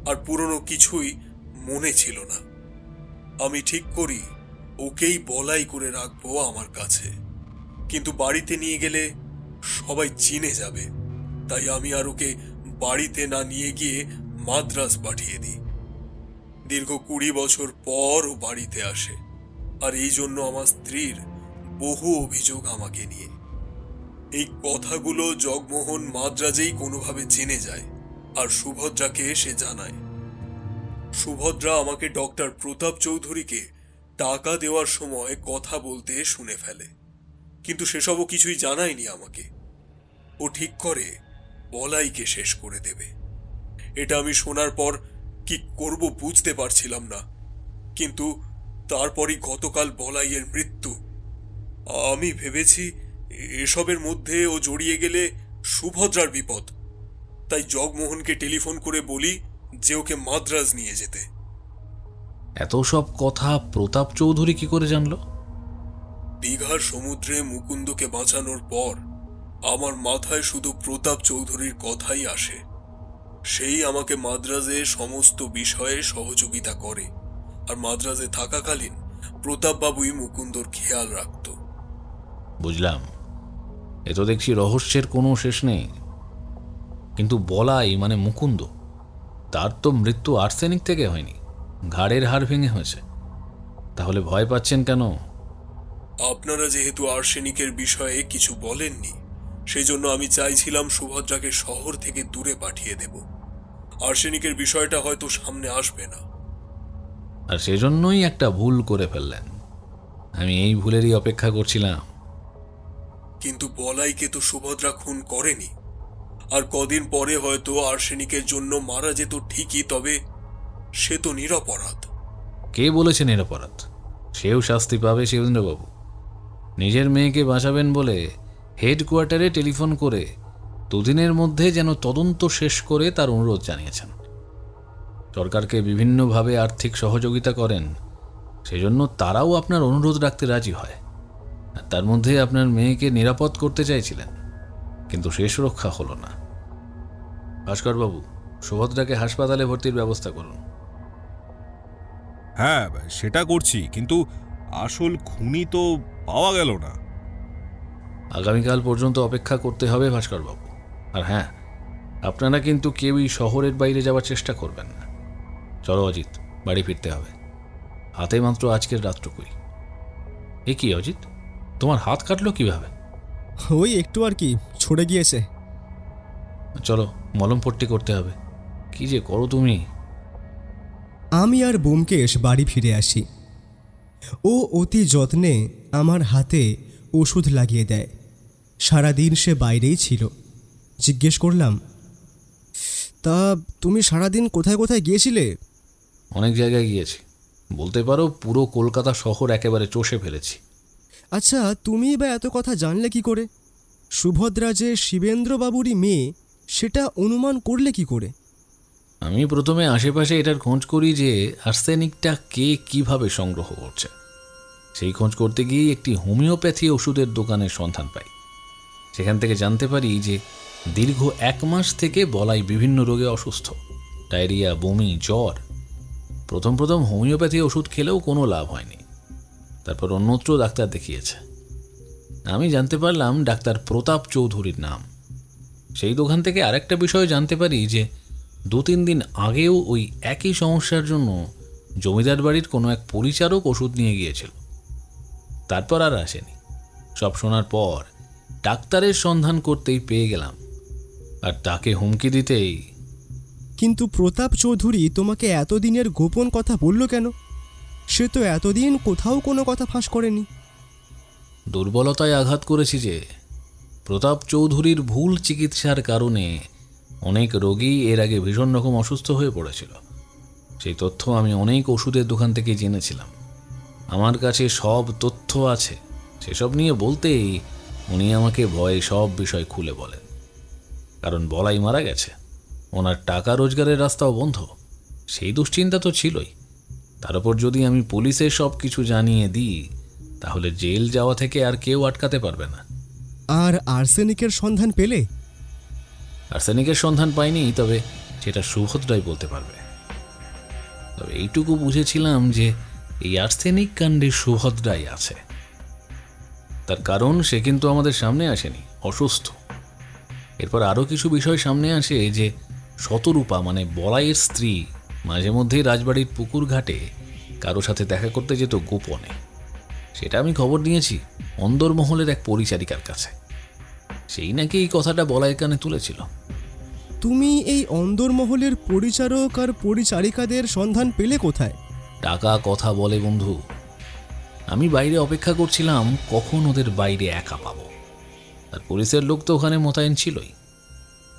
আর পুরনো কিছুই মনে ছিল না। আমি ঠিক করি ওকেই বলাই করে রাখবো আমার কাছে, কিন্তু বাড়িতে নিয়ে গেলে সবাই চিনে যাবে। তাই আমি আর ওকে বাড়িতে না নিয়ে গিয়ে মাদ্রাজ পাঠিয়ে দিই। দীর্ঘ 20 বছর পর ও বাড়িতে আসে, আর এই জন্য আমার স্ত্রীর বহু অভিযোগ আমাকে নিয়ে। এই কথাগুলো জগমোহন মাদ্রাজেই কোনোভাবে জেনে যায় আর সুভদ্রাকে সে জানায়। সুভদ্রা আমাকে ডক্টর প্রতাপ চৌধুরীকে টাকা দেওয়ার সময় কথা বলতে শুনে ফেলে, কিন্তু সেসবও কিছুই জানায়নি আমাকে। ও ঠিক করে বলাইকে শেষ করে দেবে। এটা আমি শোনার পর কি করব বুঝতে পারছিলাম না, কিন্তু তারপরই গতকাল বলাইয়ের মৃত্যু। আমি ভেবেছি এসবের মধ্যে ও জড়িয়ে গেলে সুভদ্রার বিপদ। তাই জগমোহনকে টেলিফোন করে বলি যে ওকে মাদ্রাজ নিয়ে যেতে। এত সব কথা প্রতাপ চৌধুরী কি করে জানলো? দীঘার সমুদ্রে মুকুন্দকে বাঁচানোর পর আমার মাথায় শুধু প্রতাপ চৌধুরীর কথাই আসে। সেই আমাকে মাদ্রাজে সমস্ত বিষয়ে সহযোগিতা করে, আর মাদ্রাজে থাকাকালীন প্রতাপবাবুই মুকুন্দর খেয়াল রাখত। বুঝলাম, এ তো দেখছি রহস্যের কোনো শেষ নেই। কিন্তু বলাই মানে মুকুন্দ, তার তো মৃত্যু আর্সেনিক থেকে হয়নি, ঘাড়ের হাড় ভেঙে হয়েছে। তাহলে ভয় পাচ্ছেন কেন? আপনারা যেহেতু আর্সেনিকের বিষয়ে কিছু বলেননি, সেই জন্য আমি চাইছিলাম সুভদ্রাকে শহর থেকে দূরে পাঠিয়ে দেব। আর্সেনিকের বিষয়টা হয়তো সামনে আসবে না। আর সেজন্যই একটা ভুল করে ফেললেন। আমি এই ভুলেরই অপেক্ষা করছিলাম। কিন্তু বলাইকে তো সুভদ্রা খুন করেনি, আর কদিন পরে হয়তো আর্সেনিকের জন্য মারা যেত ঠিকই, তবে সে তো নিরপরাধ। কে বলেছে নিরপরাধ? সেও শাস্তি পাবে শিবেন্দ্রবাবু। নিজের মেয়েকে বাঁচাবেন বলে হেডকোয়ার্টারে টেলিফোন করে 2 দিনের মধ্যে যেন তদন্ত শেষ করে তার অনুরোধ জানিয়েছেন। সরকারকে বিভিন্নভাবে আর্থিক সহযোগিতা করেন, সেজন্য তারাও আপনার অনুরোধ রাখতে রাজি হয়। আর তার মধ্যে আপনার মেয়েকে নিরাপদ করতে চাইছিলেন, কিন্তু শেষ রক্ষা হলো না। ভাস্করবাবু, সুভদ্রাকে হাসপাতালে ভর্তির ব্যবস্থা করুন। হ্যাঁ, সেটা করছি, কিন্তু আসল খুনি তো পাওয়া গেল না। আগামীকাল পর্যন্ত অপেক্ষা করতে হবে ভাস্করবাবু। আর হ্যাঁ, আপনারা কিন্তু কেউই শহরের বাইরে যাওয়ার চেষ্টা করবেন না। চলো অজিত, বাড়ি ফিরতে হবে। হাতে মাত্র আজকের রাতটুকুই। এ কি অজিত, তোমার হাত কাটলো কিভাবে? ওই একটু আর কি, ছড়ে গিয়েছে। চলো, মলম পট্টি করতে হবে। কি যে করো তুমি। আমি আর ব্যোমকেশ বাড়ি ফিরে আসি। ও অতি যত্নে আমার হাতে ওষুধ লাগিয়ে দেয়। সারাদিন সে বাইরেই ছিল। জিজ্ঞেস করলাম, তা তুমি সারাদিন কোথায় কোথায় গিয়েছিলে? অনেক জায়গায় গিয়েছি, বলতে পারো পুরো কলকাতা শহর একেবারে চষে ফেলেছি। আচ্ছা, তুমি বা এত কথা জানলে কি করে? সুভদ্রা যে শিবেন্দ্রবাবুরই মেয়ে, সেটা অনুমান করলে কি করে? আমি প্রথমে আশেপাশে এটার খোঁজ করি যে আর্সেনিকটা কে কিভাবে সংগ্রহ করছে। সেই খোঁজ করতে গিয়ে একটি হোমিওপ্যাথি ওষুধের দোকানের সন্ধান পাই। সেখান থেকে জানতে পারি যে দীর্ঘ 1 মাস থেকে বলাই বিভিন্ন রোগে অসুস্থ। ডায়রিয়া, বমি, জ্বর। প্রথম হোমিওপ্যাথি ওষুধ খেলেও কোনো লাভ হয়নি। তারপর অন্যত্র ডাক্তার দেখিয়েছে। আমি জানতে পারলাম ডাক্তার প্রতাপ চৌধুরীর নাম। সেই দোকান থেকে আরেকটা বিষয় জানতে পারি যে 2-3 দিন আগেও ওই একই সমস্যার জন্য জমিদার বাড়ির কোনো এক পরিচারক ওষুধ নিয়ে গিয়েছিল। তারপর আর আসেনি। সব শোনার পর ডাক্তারের সন্ধান করতেই পেয়ে গেলাম, আর তাকে হুমকি দিতেই। কিন্তু প্রতাপ চৌধুরী তোমাকে এতদিনের গোপন কথা বলল কেন? সে তো এতদিন কোথাও কোনো কথা ফাঁস করেনি। দুর্বলতায় আঘাত করেছি যে প্রতাপ চৌধুরীর ভুল চিকিৎসার কারণে অনেক রোগী এর আগে ভীষণ রকম অসুস্থ হয়ে পড়েছিল। সেই তথ্য আমি অনেক ওষুধের দোকান থেকে জেনেছিলাম। আমার কাছে সব তথ্য আছে। সেসব নিয়ে বলতেই উনি আমাকে ভয়ে সব বিষয় খুলে বলেন। কারণ বলাই মারা গেছে, ওনার টাকা রোজগারের রাস্তাও বন্ধ, সেই দুশ্চিন্তা তো ছিলই। তার উপর যদি আমি পুলিশে সব কিছু জানিয়ে দিই, তাহলে জেল যাওয়া থেকে আর কেউ আটকাতে পারবে না। আর আর্সেনিকের সন্ধান পেলে? আর্সেনিকের সন্ধান পাইনি, তবে সেটা সুভদ্রাই বলতে পারবে। তবে এইটুকু বুঝেছিলাম যে এই আর্সেনিক কাণ্ডে সুভদ্রাই আছে। তার কারণ সে কিন্তু আমাদের সামনে আসেনি, অসুস্থ। এরপর আরও কিছু বিষয় সামনে আসে যে শতরূপা মানে বলাইয়ের স্ত্রী মাঝে মধ্যেই রাজবাড়ির পুকুর ঘাটে কারো সাথে দেখা করতে যেত গোপনে। সেটা আমি খবর নিয়েছি অন্দরমহলের এক পরিচারিকার কাছে। সেই নাকি এই কথাটা বলাইয়ের কানে তুলেছিল। তুমি এই অন্দরমহলের পরিচারক আর পরিচারিকাদের সন্ধান পেলে কোথায়? টাকা কথা বলে বন্ধু। আমি বাইরে অপেক্ষা করছিলাম কখন ওদের বাইরে একা পাবো। আর পুলিশের লোক তো ওখানে মোতায়েন ছিলই।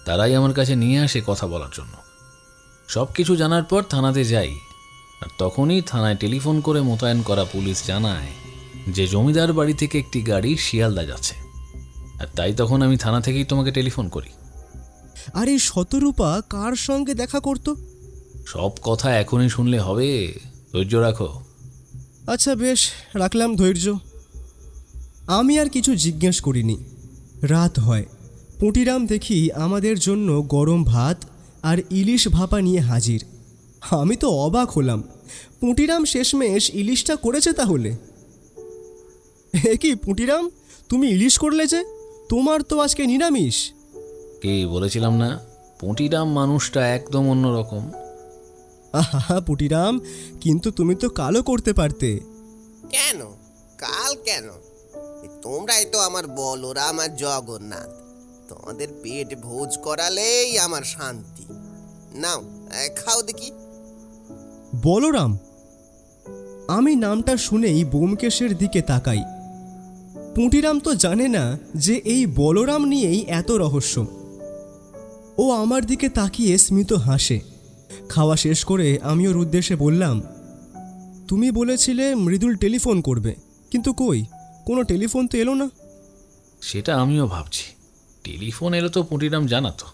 তারাই আমার কাছে নিয়ে আসে কথা বলার জন্য। সব কিছু জানার পর থানাতে যাই, আর তখনই থানায় টেলিফোন করে মোতায়েন করা পুলিশ জানায় যে জমিদার বাড়ি থেকে একটি গাড়ি শিয়ালদা যাচ্ছে। আর তাই তখন আমি থানা থেকেই তোমাকে টেলিফোন করি। আর এই শতরূপা কার সঙ্গে দেখা করত? সব কথা এখনই শুনলে হবে, ধৈর্য রাখো। আচ্ছা বেশ, রাখলাম ধৈর্য। আমি আর কিছু জিজ্ঞেস করিনি। রাত হয়। পুঁটিরাম দেখি আমাদের জন্য গরম ভাত আর ইলিশ ভাপা নিয়ে হাজির। আমি তো অবাক হলাম। পুঁটিরাম শেষমেশ ইলিশটা করেছে তাহলে। এ কি পুঁটিরাম, তুমি ইলিশ করলে যে? তোমার তো আজকে নিরামিষ। কি বলেছিলাম না, পুঁটিরাম মানুষটা একদম অন্যরকম। আহা পুঁটিরাম, কিন্তু তুমি তো কালও করতে পারতে। কেন কাল কেন? তোমরাই তো আমার বলরাম আর জগন্নাথ। তোমাদের পেট ভোজ করালেই আমার শান্তি। নাও খাও দেখি। বলরাম? আমি নামটা শুনেই ব্যোমকেশের দিকে তাকাই। পুঁটিরাম তো জানে না যে এই বলরাম নিয়েই এত রহস্য। ও আমার দিকে তাকিয়ে স্মিত হাসে। খাওয়া শেষ করে আমি ওর উদ্দেশ্যে বললাম, তুমি বলেছিলে মৃদুল টেলিফোন করবে, কিন্তু কই, কোনো টেলিফোন তো এলো না। সেটা আমিও ভাবছি, টেলিফোন এলো তো পুঁটিরাম জানাতো।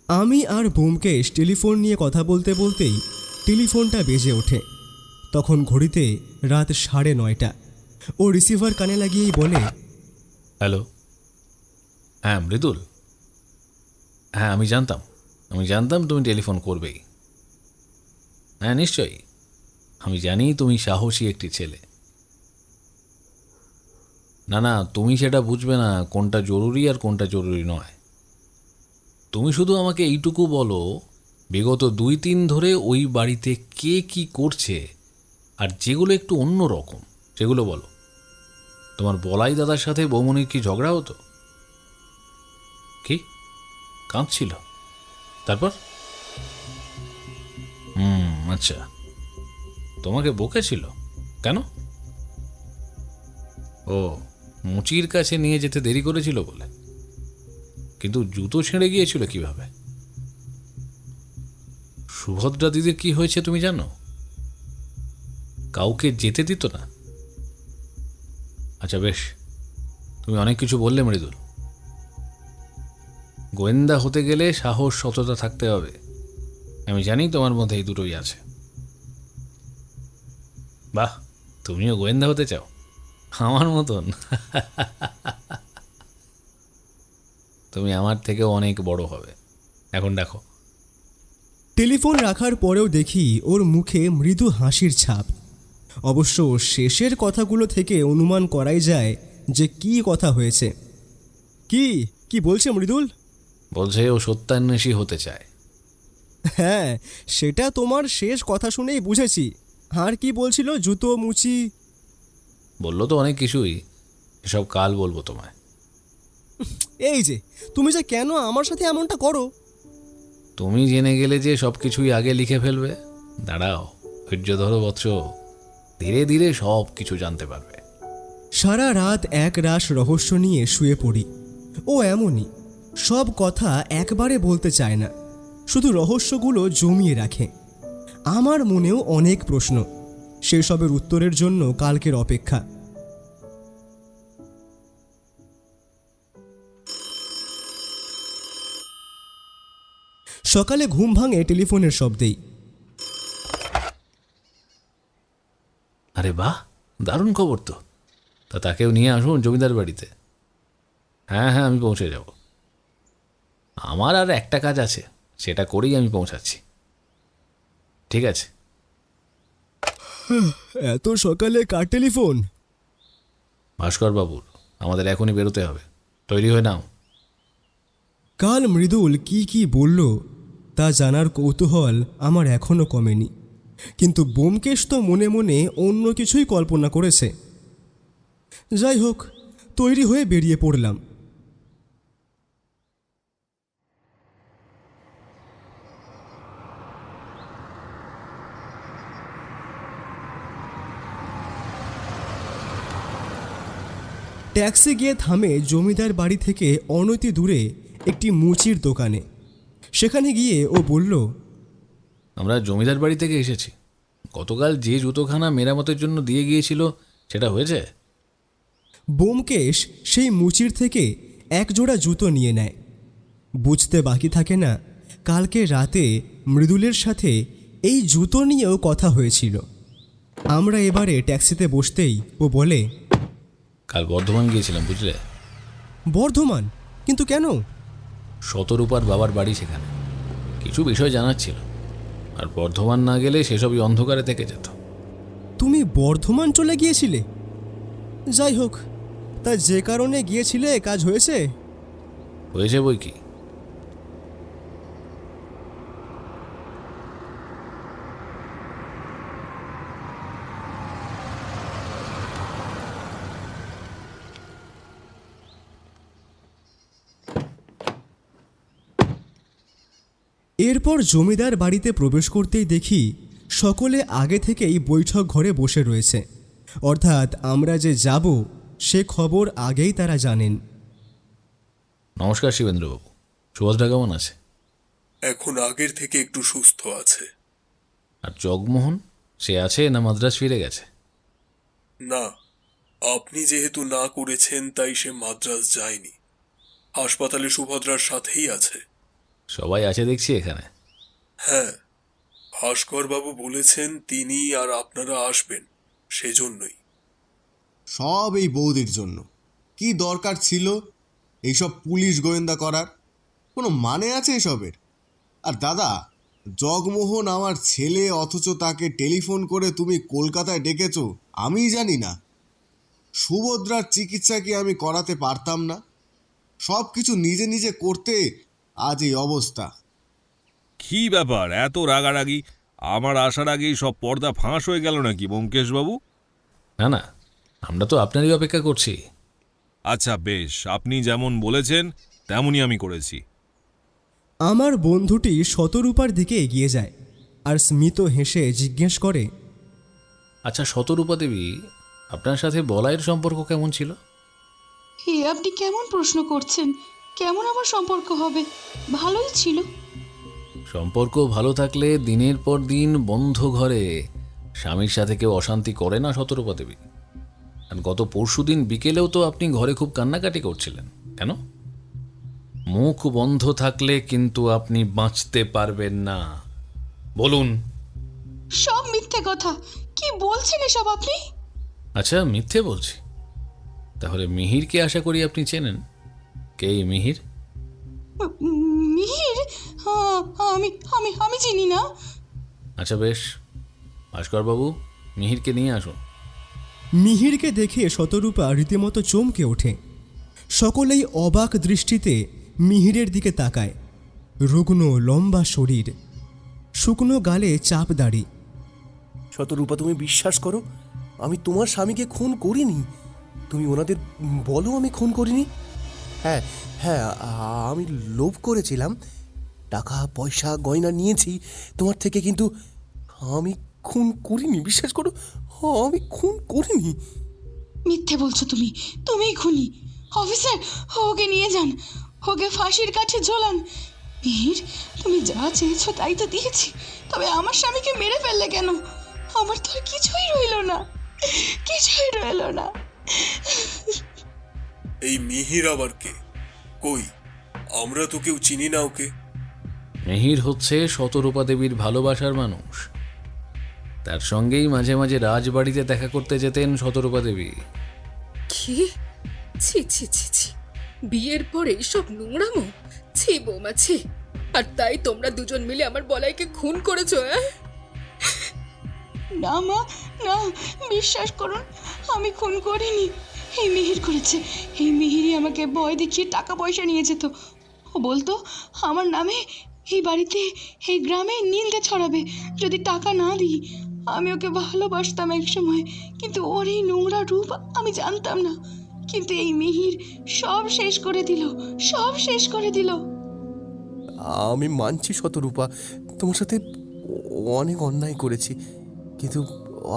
আমি আর ব্যোমকেশ টেলিফোন নিয়ে কথা বলতে বলতেই টেলিফোনটা বেজে ওঠে। তখন ঘড়িতে রাত 9:30। ও রিসিভার কানে লাগিয়েই বলে, হ্যালো, হ্যাঁ মৃদুল। হ্যাঁ আমি জানতাম, আমি জানতাম তুমি টেলিফোন করবেই। হ্যাঁ নিশ্চয়ই, আমি জানি তুমি সাহসী একটি ছেলে। না না, তুমি সেটা বুঝবে না কোনটা জরুরি আর কোনটা জরুরি নয়। তুমি শুধু আমাকে এইটুকু বলো, বিগত 2-3 ধরে ওই বাড়িতে কে কি করছে, আর যেগুলো একটু অন্য রকম সেগুলো বলো। তোমার বলাই দাদার সাথে বৌমনির কি ঝগড়া হতো? কি কাঁদছিল? তারপর? আচ্ছা, তোমাকে বকেছিল কেন? ও, মুচির কাছে নিয়ে যেতে দেরি করেছিল বলে। কিন্তু জুতো ছেড়ে গিয়েছিল কিভাবে? সুভদ্রা দিদির কি হয়েছে তুমি জানো? কাউকে যেতে দিত না। আচ্ছা বেশ, তুমি অনেক কিছু বললে মৃদুল। গোয়েন্দা হতে গেলে সাহস, সততা থাকতে হবে। আমি জানি তোমার মধ্যে এই দুটোই আছে। বাহ, তুমিও গোয়েন্দা হতে চাও আমার মতন? তুমি আমার থেকেও অনেক বড় হবে। এখন দেখো। টেলিফোন রাখার পরেও দেখি ওর মুখে মৃদু হাসির ছাপ। অবশ্য শেষের কথাগুলো থেকে অনুমান করাই যায় যে কি কথা হয়েছে। কি কি বলছে মৃদুল? বলছে ও সত্যান্বেষী হতে চায়। হ্যাঁ, সেটা তোমার শেষ কথা শুনেই বুঝেছি। আর কি বলছিল? জুতো মুচি বললো তো অনেক কিছুই, এসব কাল বলবো তোমায়। এই যে তুমি যে কেন আমার সাথে এমনটা করো? তুমি জেনে গেলে যে সব কিছুই আগে লিখে ফেলবে। দাঁড়াও, ধৈর্য ধরো বৎস, ধীরে ধীরে সব কিছু জানতে পারবে। সারা রাত এক রাশ রহস্য নিয়ে শুয়ে পড়ি। ও এমনই, সব কথা একবারে বলতে চায় না, শুধু রহস্যগুলো জমিয়ে রাখে। আমার মনেও অনেক প্রশ্ন, সেসবের উত্তরের জন্য কালকের অপেক্ষা। সকালে ঘুম ভাঙে টেলিফোনের শব্দেই। আরে বাহ, দারুণ খবর তো। তা তাকেও নিয়ে আসুন জমিদার বাড়িতে। হ্যাঁ হ্যাঁ, আমি পৌঁছে যাব। আমার আর একটা কাজ আছে, সেটা করেই আমি পৌঁছাচ্ছি। ঠিক আছে। এত সকালে কার টেলিফোন? ভাস্কর বাবুর। আমাদের এখনই বেরোতে হবে, তৈরি হয়ে নাও। কাল মৃদুল কি কি বলল তা জানার কৌতূহল আমার এখনও কমেনি, কিন্তু ব্যোমকেশ তো মনে মনে অন্য কিছুই কল্পনা করেছে। যাই হোক, তৈরি হয়ে বেরিয়ে পড়লাম। ট্যাক্সি গিয়ে থামে জমিদার বাড়ি থেকে অনতি দূরে একটি মুচির দোকানে। সেখানে গিয়ে ও বলল, আমরা জমিদার বাড়ি থেকে এসেছি। গতকাল যে জুতোখানা মেরামতের জন্য দিয়ে গিয়েছিল সেটা হয়েছে? ব্যোমকেশ সেই মুচির থেকে এক জোড়া জুতো নিয়ে নেয়। বুঝতে বাকি থাকে না, কালকে রাতে মৃদুলের সাথে এই জুতো নিয়েও কথা হয়েছিল। আমরা এবারে ট্যাক্সিতে বসতেই ও বলে, কাল বর্ধমান গিয়েছিলাম বুঝলে। বর্ধমান? কিন্তু কেন? শতরূপার বাবার বাড়ি সেখানে, কিছু বিষয় জানার ছিল। আর বর্ধমান না গেলে সেসবই অন্ধকারে থেকে যেত। তুমি বর্ধমান চলে গিয়েছিলে? যাই হোক, তা যে কারণে গিয়েছিলে কাজ হয়েছে? হয়েছে বই কি। এরপর জমিদার বাড়িতে প্রবেশ করতেই দেখি সকলে আগে থেকেই বৈঠক ঘরে বসে রয়েছে। অর্থাৎ আমরা যে যাব সে খবর আগেই তারা জানেন। নমস্কার শিবেন্দ্রবাবু, সুভদ্রা কেমন আছে? এখন আগের থেকে একটু সুস্থ আছে। আর জগমোহন, সে আছে না মাদ্রাজ ফিরে গেছে? না, আপনি যেহেতু না করেছেন তাই সে মাদ্রাজ যায়নি, হাসপাতালে সুভদ্রার সাথেই আছে। সবাই আছে দেখছি এখানে। হ্যাঁ, ভাস্করবাবু বলেছেন তিনি আর আপনারা আসবেন, সেজন্যই। সব এই বৌদির জন্য। কি দরকার ছিল এইসব পুলিশ গোয়েন্দা করার? কোনো মানে আছে এসবের? আর দাদা, জগমোহন আমার ছেলে, অথচ তাকে টেলিফোন করে তুমি কলকাতায় ডেকেছো আমিই জানি না। সুভদ্রার চিকিৎসা কি আমি করাতে পারতাম না? সব কিছু নিজে নিজে করতে আজ এই অবস্থা। কি ব্যাপার, এত রাগারাগি? আমার আসার আগেই সব পর্দা ফাঁস হয়ে গেল নাকি ব্যোমকেশবাবু? না না, আমরা তো আপনারই অপেক্ষা করছি। আচ্ছা বেশ, আপনি যেমন বলেছেন তেমনই আমি করেছি। আমার বন্ধুটি শতরূপার দিকে এগিয়ে যায় আর স্মিত হেসে জিজ্ঞেস করে, আচ্ছা শতরূপা দেবী, আপনার সাথে বলাইয়ের সম্পর্ক কেমন ছিল? হে, আপনি কেমন প্রশ্ন করছেন? কেমন আমার সম্পর্ক হবে? ভালোই ছিল। সম্পর্ক ভালো থাকলে দিনের পর দিন বন্ধ ঘরে স্বামীর সাথে কেউ অশান্তি করে না শতরূপা দেবী। আর গত পরশুদিন বিকেলেও তো আপনি ঘরে খুব কান্নাকাটি করছিলেন, কেন? মুখ বন্ধ থাকলে কিন্তু আপনি বাঁচতে পারবেন না। বলুন। সব মিথ্যে কথা। কি বলছেন এসব আপনি? আচ্ছা, মিথ্যে বলছি? তাহলে মিহিরকে আশা করি আপনি চেনেন। কে এই মিহির? মিহির? আমি আমি আমি চিনি না। আচ্ছা বেশ, ভাস্করবাবু, মিহিরকে নিয়ে আসুন। মিহিরকে দেখে শতরূপা রীতিমতো চমকে ওঠে। সকলেই অবাক দৃষ্টিতে মিহিরের দিকে তাকায়। রুগ্ন লম্বা শরীর, শুকনো গালে চাপ দাড়ি। শতরূপা, তুমি বিশ্বাস করো, আমি তোমার স্বামীকে খুন করিনি। তুমি ওনাদের বলো আমি খুন করিনি। হ্যাঁ হ্যাঁ, আমি লোভ করেছিলাম, টাকা পয়সা গয়না নিয়েছি তোমার থেকে, কিন্তু আমি খুন করিনি। বিশ্বাস করো, আমি খুন করিনি। মিথ্যে বলছো তুমি। তুমিই খুনি। অফিসার, ওকে নিয়ে যান, ওকে ফাঁসির কাঠে ঝোলান। মিহির, তুমি যা চেয়েছো তাই তো দিয়েছি, তবে আমার স্বামীকে মেরে ফেললে কেন? আমার তো আর কিছুই রইল না, কিছুই রইল না। এই মিহির আবার কে? কই, আমরা তো কেউ চিনি না ওকে। মিহির হচ্ছে শতরূপা দেবীর ভালোবাসার মানুষ। তার সঙ্গেই মাঝে মাঝে রাজবাড়িতে দেখা করতে যেতেন শতরূপা দেবী। কি? ছি ছি ছি ছি, বিয়ের পর এইসব নোংরামো! ছি বৌমা, ছি। আর তাই তোমরা দুজন মিলে আমার বলাইকে খুন করেছো? না মা, না, বিশ্বাস করুন, আমি খুন করিনি। এই মিহির করেছে। এই মিহিরই আমাকে ভয় দেখিয়ে টাকা পয়সা নিয়ে যেত। ও বলতো আমার নামে এই বাড়িতে, এই গ্রামে নিন্দে ছড়াবে যদি টাকা না দিই। আমি ওকে ভালোবাসতাম এক সময়, কিন্তু ওর এই নোংরা রূপ আমি জানতাম না। কিন্তু এই মিহির সব শেষ করে দিল, সব শেষ করে দিল। আমি মানছি শতরূপা, তোমার সাথে অনেক অন্যায় করেছি, কিন্তু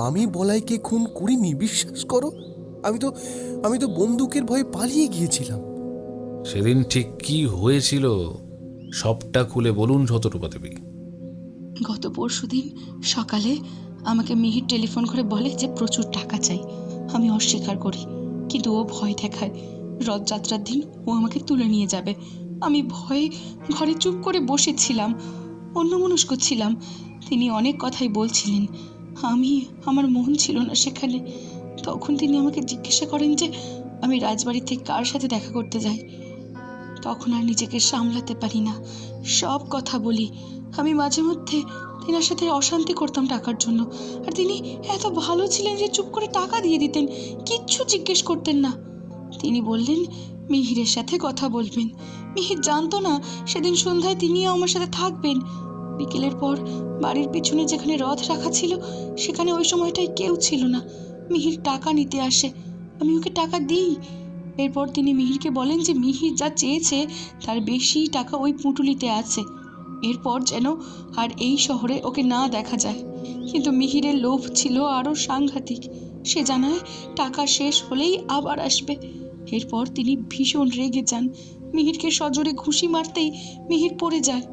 আমি বলাইকে খুন করিনি। বিশ্বাস করো, আমি তো বন্দুকের ভয়ে পালিয়ে গিয়েছিলাম। সেদিন ঠিক কি হয়েছিল সবটা খুলে বলুন শতরূপা দেবী। গত পরশুদিন সকালে আমাকে মিহির টেলিফোন করে বলে যে প্রচুর টাকা চাই। আমি অস্বীকার করি, কিন্তু ও ভয় দেখায়। রথযাত্রার দিন ও আমাকে তুলে নিয়ে যাবে। আমি ভয়ে ঘরে চুপ করে বসেছিলাম, অন্যমনস্ক ছিলাম। তিনি অনেক কথাই বলছিলেন, আমার মন ছিল না সেখানে। তখন তিনি আমাকে জিজ্ঞাসা করেন যে আমি রাজবাড়ি থেকে কার সাথে দেখা করতে যাই। তখন আর নিজেকে সামলাতে পারি না, সব কথা বলি। আমি মাঝে মধ্যে তিনার সাথে অশান্তি করতাম টাকার জন্য, আর তিনি এত ভালো ছিলেন যে চুপ করে টাকা দিয়ে দিতেন, কিচ্ছু জিজ্ঞেস করতেন না। তিনি বললেন মিহিরের সাথে কথা বলবেন। মিহির জানতো না সেদিন সন্ধ্যায় তিনিও আমার সাথে থাকবেন। বিকেলের পর বাড়ির পিছনে যেখানে রথ রাখা ছিল সেখানে ওই সময়টায় কেউ ছিল না। মিহির টাকা নিতে আসে, আমি ওকে টাকা দিই। এরপর তিনি মিহিরকে বলেন যে মিহির যা চেয়েছে তার বেশি টাকা ওই পুঁটুলিতে আছে। এরপর যেন আর এই শহরে ওকে না দেখা যায়। কিন্তু মিহিরের লোভ ছিল আরও সাংঘাতিক। সে জানায় টাকা শেষ হলেই আবার আসবে। এরপর তিনি ভীষণ রেগে যান। মিহিরকে সজোরে ঘুষি মারতেই মিহির পড়ে যায়।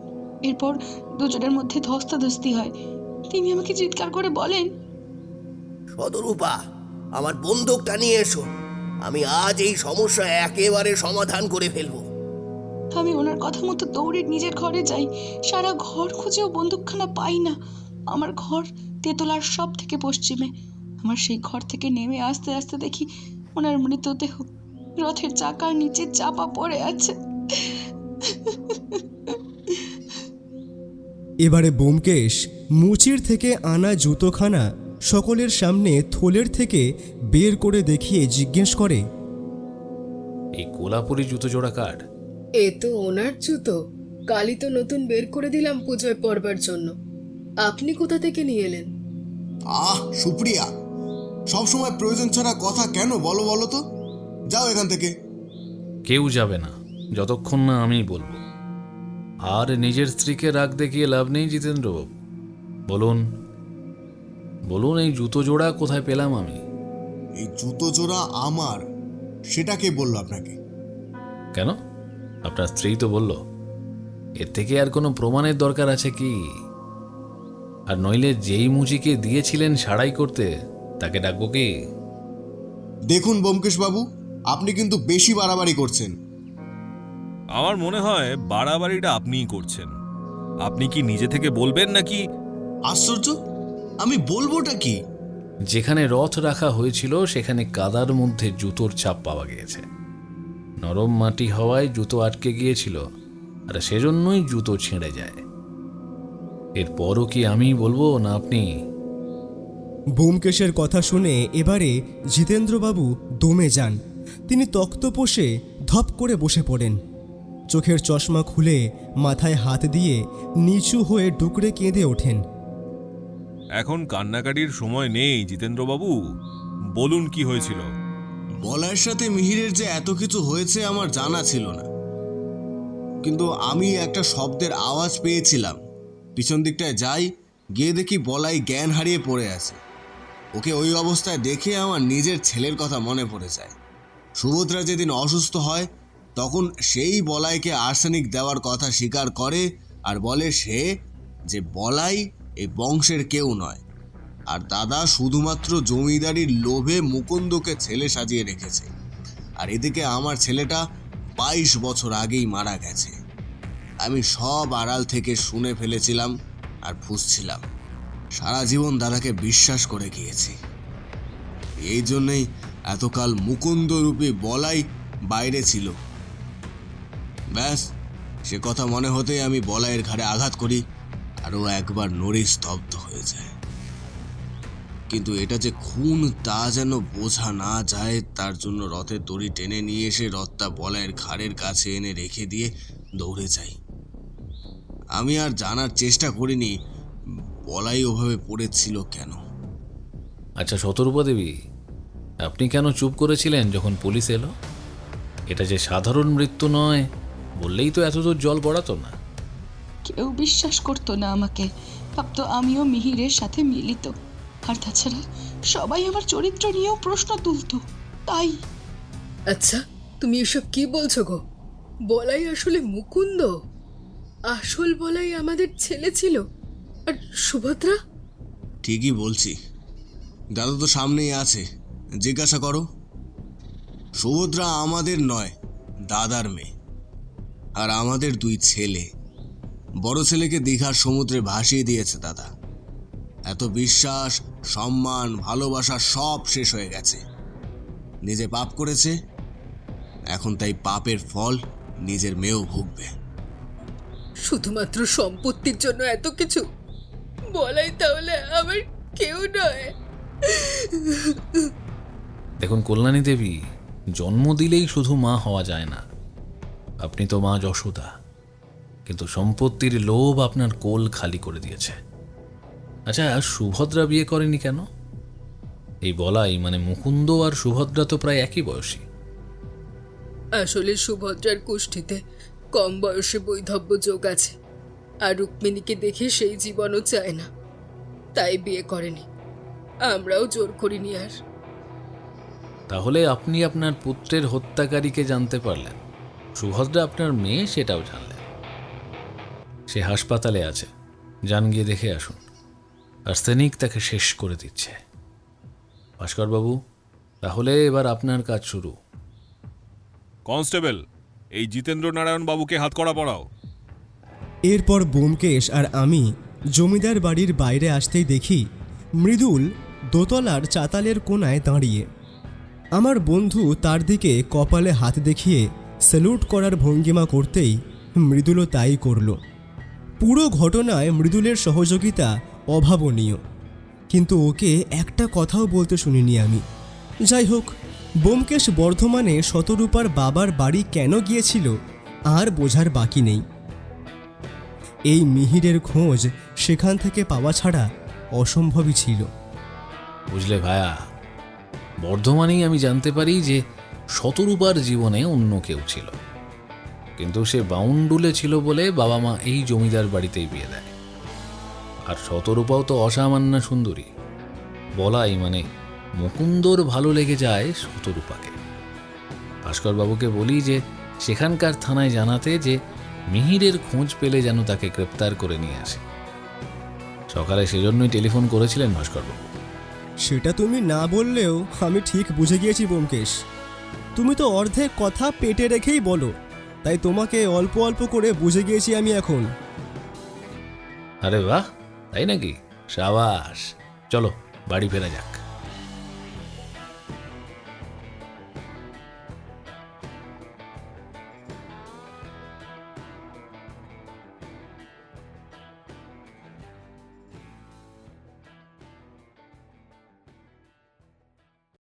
এরপর দুজনের মধ্যে ধস্তাধস্তি হয়। তিনি আমাকে চিৎকার করে বলেন, শতরূপা, আমার বন্দুকটা নিয়ে এসো, আমি আজ এই সমস্যা একেবারে সমাধান করে ফেলবো। আমি ওনার কথা মতো দৌড়ে নিজের ঘরে যাই। সারা ঘর খুঁজেও বন্দুকখানা পাই না। আমার ঘর তেতলার সব থেকে পশ্চিমে। আমার সেই ঘর থেকে নেমে আস্তে আস্তে দেখি ওনার মৃতদেহ রথের চাকার নিচে চাপা পড়ে আছে। এবারে ব্যোমকেশ মুচির থেকে আনা জুতোখানা সকলের সামনে থলের থেকে বের করে দেখিয়ে জিজ্ঞেস করে, এই কোলাপুরি জুতো জোড়া কার? এ তো ওনার জুতো। কালই তো নতুন বের করে দিলাম পুজোয় পরবার জন্য। আপনি কোথা থেকে নিয়ে এলেন? সুপ্রিয়া, সবসময় প্রয়োজন ছাড়া কথা কেন বলো বলো তো? যাও এখান থেকে। কেউ যাবে না যতক্ষণ না আমি বলবো। আর নিজের স্ত্রীকে রাগ দেখিয়ে লাভ নেই জিতেন্দ্রবাবু। বলুন বলুন, এই জুতো জোড়া কোথায় পেলাম আমি? এই জুতো জোড়া আমার, সেটা কে বললো আপনাকে? কেন, আপনার স্ত্রী তো বলল। এর থেকে আর কোনো প্রমাণের দরকার আছে কি? আর নইলে যেই মুচিকে দিয়েছিলেন সারাই করতে, তাকে ডাকবো কি? দেখুন ব্যোমকেশ বাবু, আপনি কিন্তু বেশি বাড়াবাড়ি করছেন। আমার মনে হয় বাড়াবাড়িটা আপনিই করছেন। আপনি কি নিজে থেকে বলবেন নাকি? আশ্চর্য, আমি বলবোটা কি? যেখানে রথ রাখা হয়েছিল সেখানে কাদার মধ্যে জুতোর ছাপ পাওয়া গিয়েছে। নরম মাটি হওয়ায় জুতো আটকে গিয়েছিল, আর সেজন্যই জুতো ছিঁড়ে যায়। এরপরও কি আমি বলবো না আপনি? ব্যোমকেশের কথা শুনে এবারে জিতেন্দ্রবাবু দমে যান। তিনি তক্তপোষে ধপ করে বসে পড়েন। চোখের চশমা খুলে মাথায় হাত দিয়ে নিচু হয়ে ডুকরে কেঁদে ওঠেন। এখন কান্নাকাটির সময় নেই জিতেন্দ্রবাবু, বলুন কি হয়েছিল? বলার সাথে মিহিরের যে এত কিছু হয়েছে আমার জানা ছিল না, কিন্তু আমি একটা শব্দের আওয়াজ পেয়েছিলাম। পিছন দিকটায় যাই, গিয়ে দেখি বলাই জ্ঞান হারিয়ে পড়ে আছে। ওকে ওই অবস্থায় দেখে আমার নিজের ছেলের কথা মনে পড়ে যায়। সুভদ্রা যেদিন অসুস্থ হয় তখন সেই বলাইকে আর্সেনিক দেওয়ার কথা স্বীকার করে আর বলে সে যে বলাই এই বংশের কেউ নয়, আর দাদা শুধুমাত্র জমিদারির লোভে মুকুন্দকে ছেলে সাজিয়ে রেখেছে। আর এদিকে আমার ছেলেটা 22 বছর আগেই মারা গেছে। আমি সব আড়াল থেকে শুনে ফেলেছিলাম আর ফুঁসছিলাম। সারা জীবন দাদাকে বিশ্বাস করে গিয়েছি। এই জন্যই এতকাল মুকুন্দরূপী বলাই বাইরে ছিল। ব্যাস, সে কথা মনে হতেই আমি বলাইয়ের ঘাড়ে আঘাত করি আর ও একবার নড়ে স্তব্ধ হয়ে যায়। কিন্তু এটা যে খুন তা যেন বোঝা না যায়, তার জন্য রথের দড়ি টেনে নিয়ে এসে রথটা বলাইয়ের ঘাড়ের কাছে এনে রেখে দিয়ে দৌড়ে যাই। আমি আর জানার চেষ্টা করিনি বলাই ওভাবে পড়েছিল কেন। আচ্ছা শতরূপা দেবী, আপনি কেন চুপ করেছিলেন যখন পুলিশ এলো? এটা যে সাধারণ মৃত্যু নয় বললেই তো এতদূর জল গড়াতো না। কেউ বিশ্বাস করতো না আমাকে, ভাবতো আমিও মিহিরের সাথে মিলিত। আর তাছাড়া সবাই আমার চরিত্র নিয়েও প্রশ্ন তুলতো, তাই। আচ্ছা, তুমি এসব কি বলছো গো? বলাই আসলে মুকুন্দ? আসল বলাই আমাদের ছেলে ছিল? আর সুভদ্রা? ঠিকই বলছি, দাদা তো সামনেই আছে, জিজ্ঞাসা করো। সুভদ্রা আমাদের নয়, দাদার মেয়ে। আর আমাদের 2 ছেলে। বড় ছেলেকে দীঘার সমুদ্রে ভাসিয়ে দিয়েছে দাদা। এত বিশ্বাস, সম্মান, ভালোবাসা সব শেষ হয়ে গেছে। নিজে পাপ করেছে, এখন তাই পাপের ফল নিজের মেয়েও ভুগবে। শুধুমাত্র সম্পত্তির জন্য এত কিছু? বলাই তাহলে আমার কেউ নয়? দেখুন কল্যাণী দেবী, জন্ম দিলেই শুধু মা হওয়া যায় না। আপনি তো মা যশোদা, কিন্তু সম্পত্তির লোভ আপনার কোল খালি করে দিয়েছে। আচ্ছা, সুভদ্রা বিয়ে করেনি কেন? এই বলাই মানে মুকুন্দ আর সুভদ্রা তো প্রায় একই বয়সী। আসলে সুভদ্রার কুষ্ঠিতে কম বয়সে বৈধব্য যোগ আছে, আর রুক্মিণীকে দেখে সেই জীবনও চায় না, তাই বিয়ে করেনি। আমরাও জোর করিনি। আর তাহলে আপনি আপনার পুত্রের হত্যাকারীকে জানতে পারলেন, সুভদ্রা আপনার মেয়ে সেটাও জানলেন। সে হাসপাতালে আছে, যান গিয়ে দেখে আসুন। আর্সেনিক তাকে শেষ করে দিচ্ছে। ভাস্করবাবু, তাহলে এবার আপনার কাজ শুরু। কনস্টেবল, এই জিতেন্দ্র নারায়ণ বাবুকে হাতকড়া পরাও। এরপর ব্যোমকেশ আর আমি জমিদার বাড়ির বাইরে আসতেই দেখি মৃদুল দোতলার চাতালের কোণায় দাঁড়িয়ে। আমার বন্ধু তার দিকে কপালে হাত দেখিয়ে স্যালুট করার ভঙ্গিমা করতেই মৃদুলও তাই করল। পুরো ঘটনায় মৃদুলের সহযোগিতা অভাবনীয়, কিন্তু ওকে একটা কথাও বলতে শুনিনি আমি। যাই হোক, ব্যোমকেশ বর্ধমানে শতরূপার বাবার বাড়ি কেন গিয়েছিল আর বোঝার বাকি নেই। এই মিহিরের খোঁজ সেখান থেকে পাওয়া ছাড়া অসম্ভবই ছিল। বুঝলে ভায়া, বর্ধমানেই আমি জানতে পারি যে শতরূপার জীবনে অন্য কেউ ছিল, কিন্তু সে বাউন্ডুলে ছিল বলে বাবা মা এই জমিদার বাড়িতেই বিয়ে দেয়। আর শতরূপাও তো অসামান্য সুন্দরী, বলাই মানে মুকুন্দর ভালো লেগে যায় শতরূপাকে। ভাস্করবাবুকে বলি যে সেখানকার থানায় জানাতে যে মিহিরের খোঁজ পেলে যেন তাকে গ্রেপ্তার করে নিয়ে আসে। সকালে সেজন্যই টেলিফোন করেছিলেন ভাস্করবাবু। সেটা তুমি না বললেও আমি ঠিক বুঝে গিয়েছি ব্যোমকেশ। তুমি তো অর্ধেক কথা পেটে রেখেই বলো, তাই তোমাকে অল্প অল্প করে বুঝে গিয়েছি আমি এখন। আরে বাহ, তাই নাকি? সাবাস, চলো বাড়ি ফেরা যাক।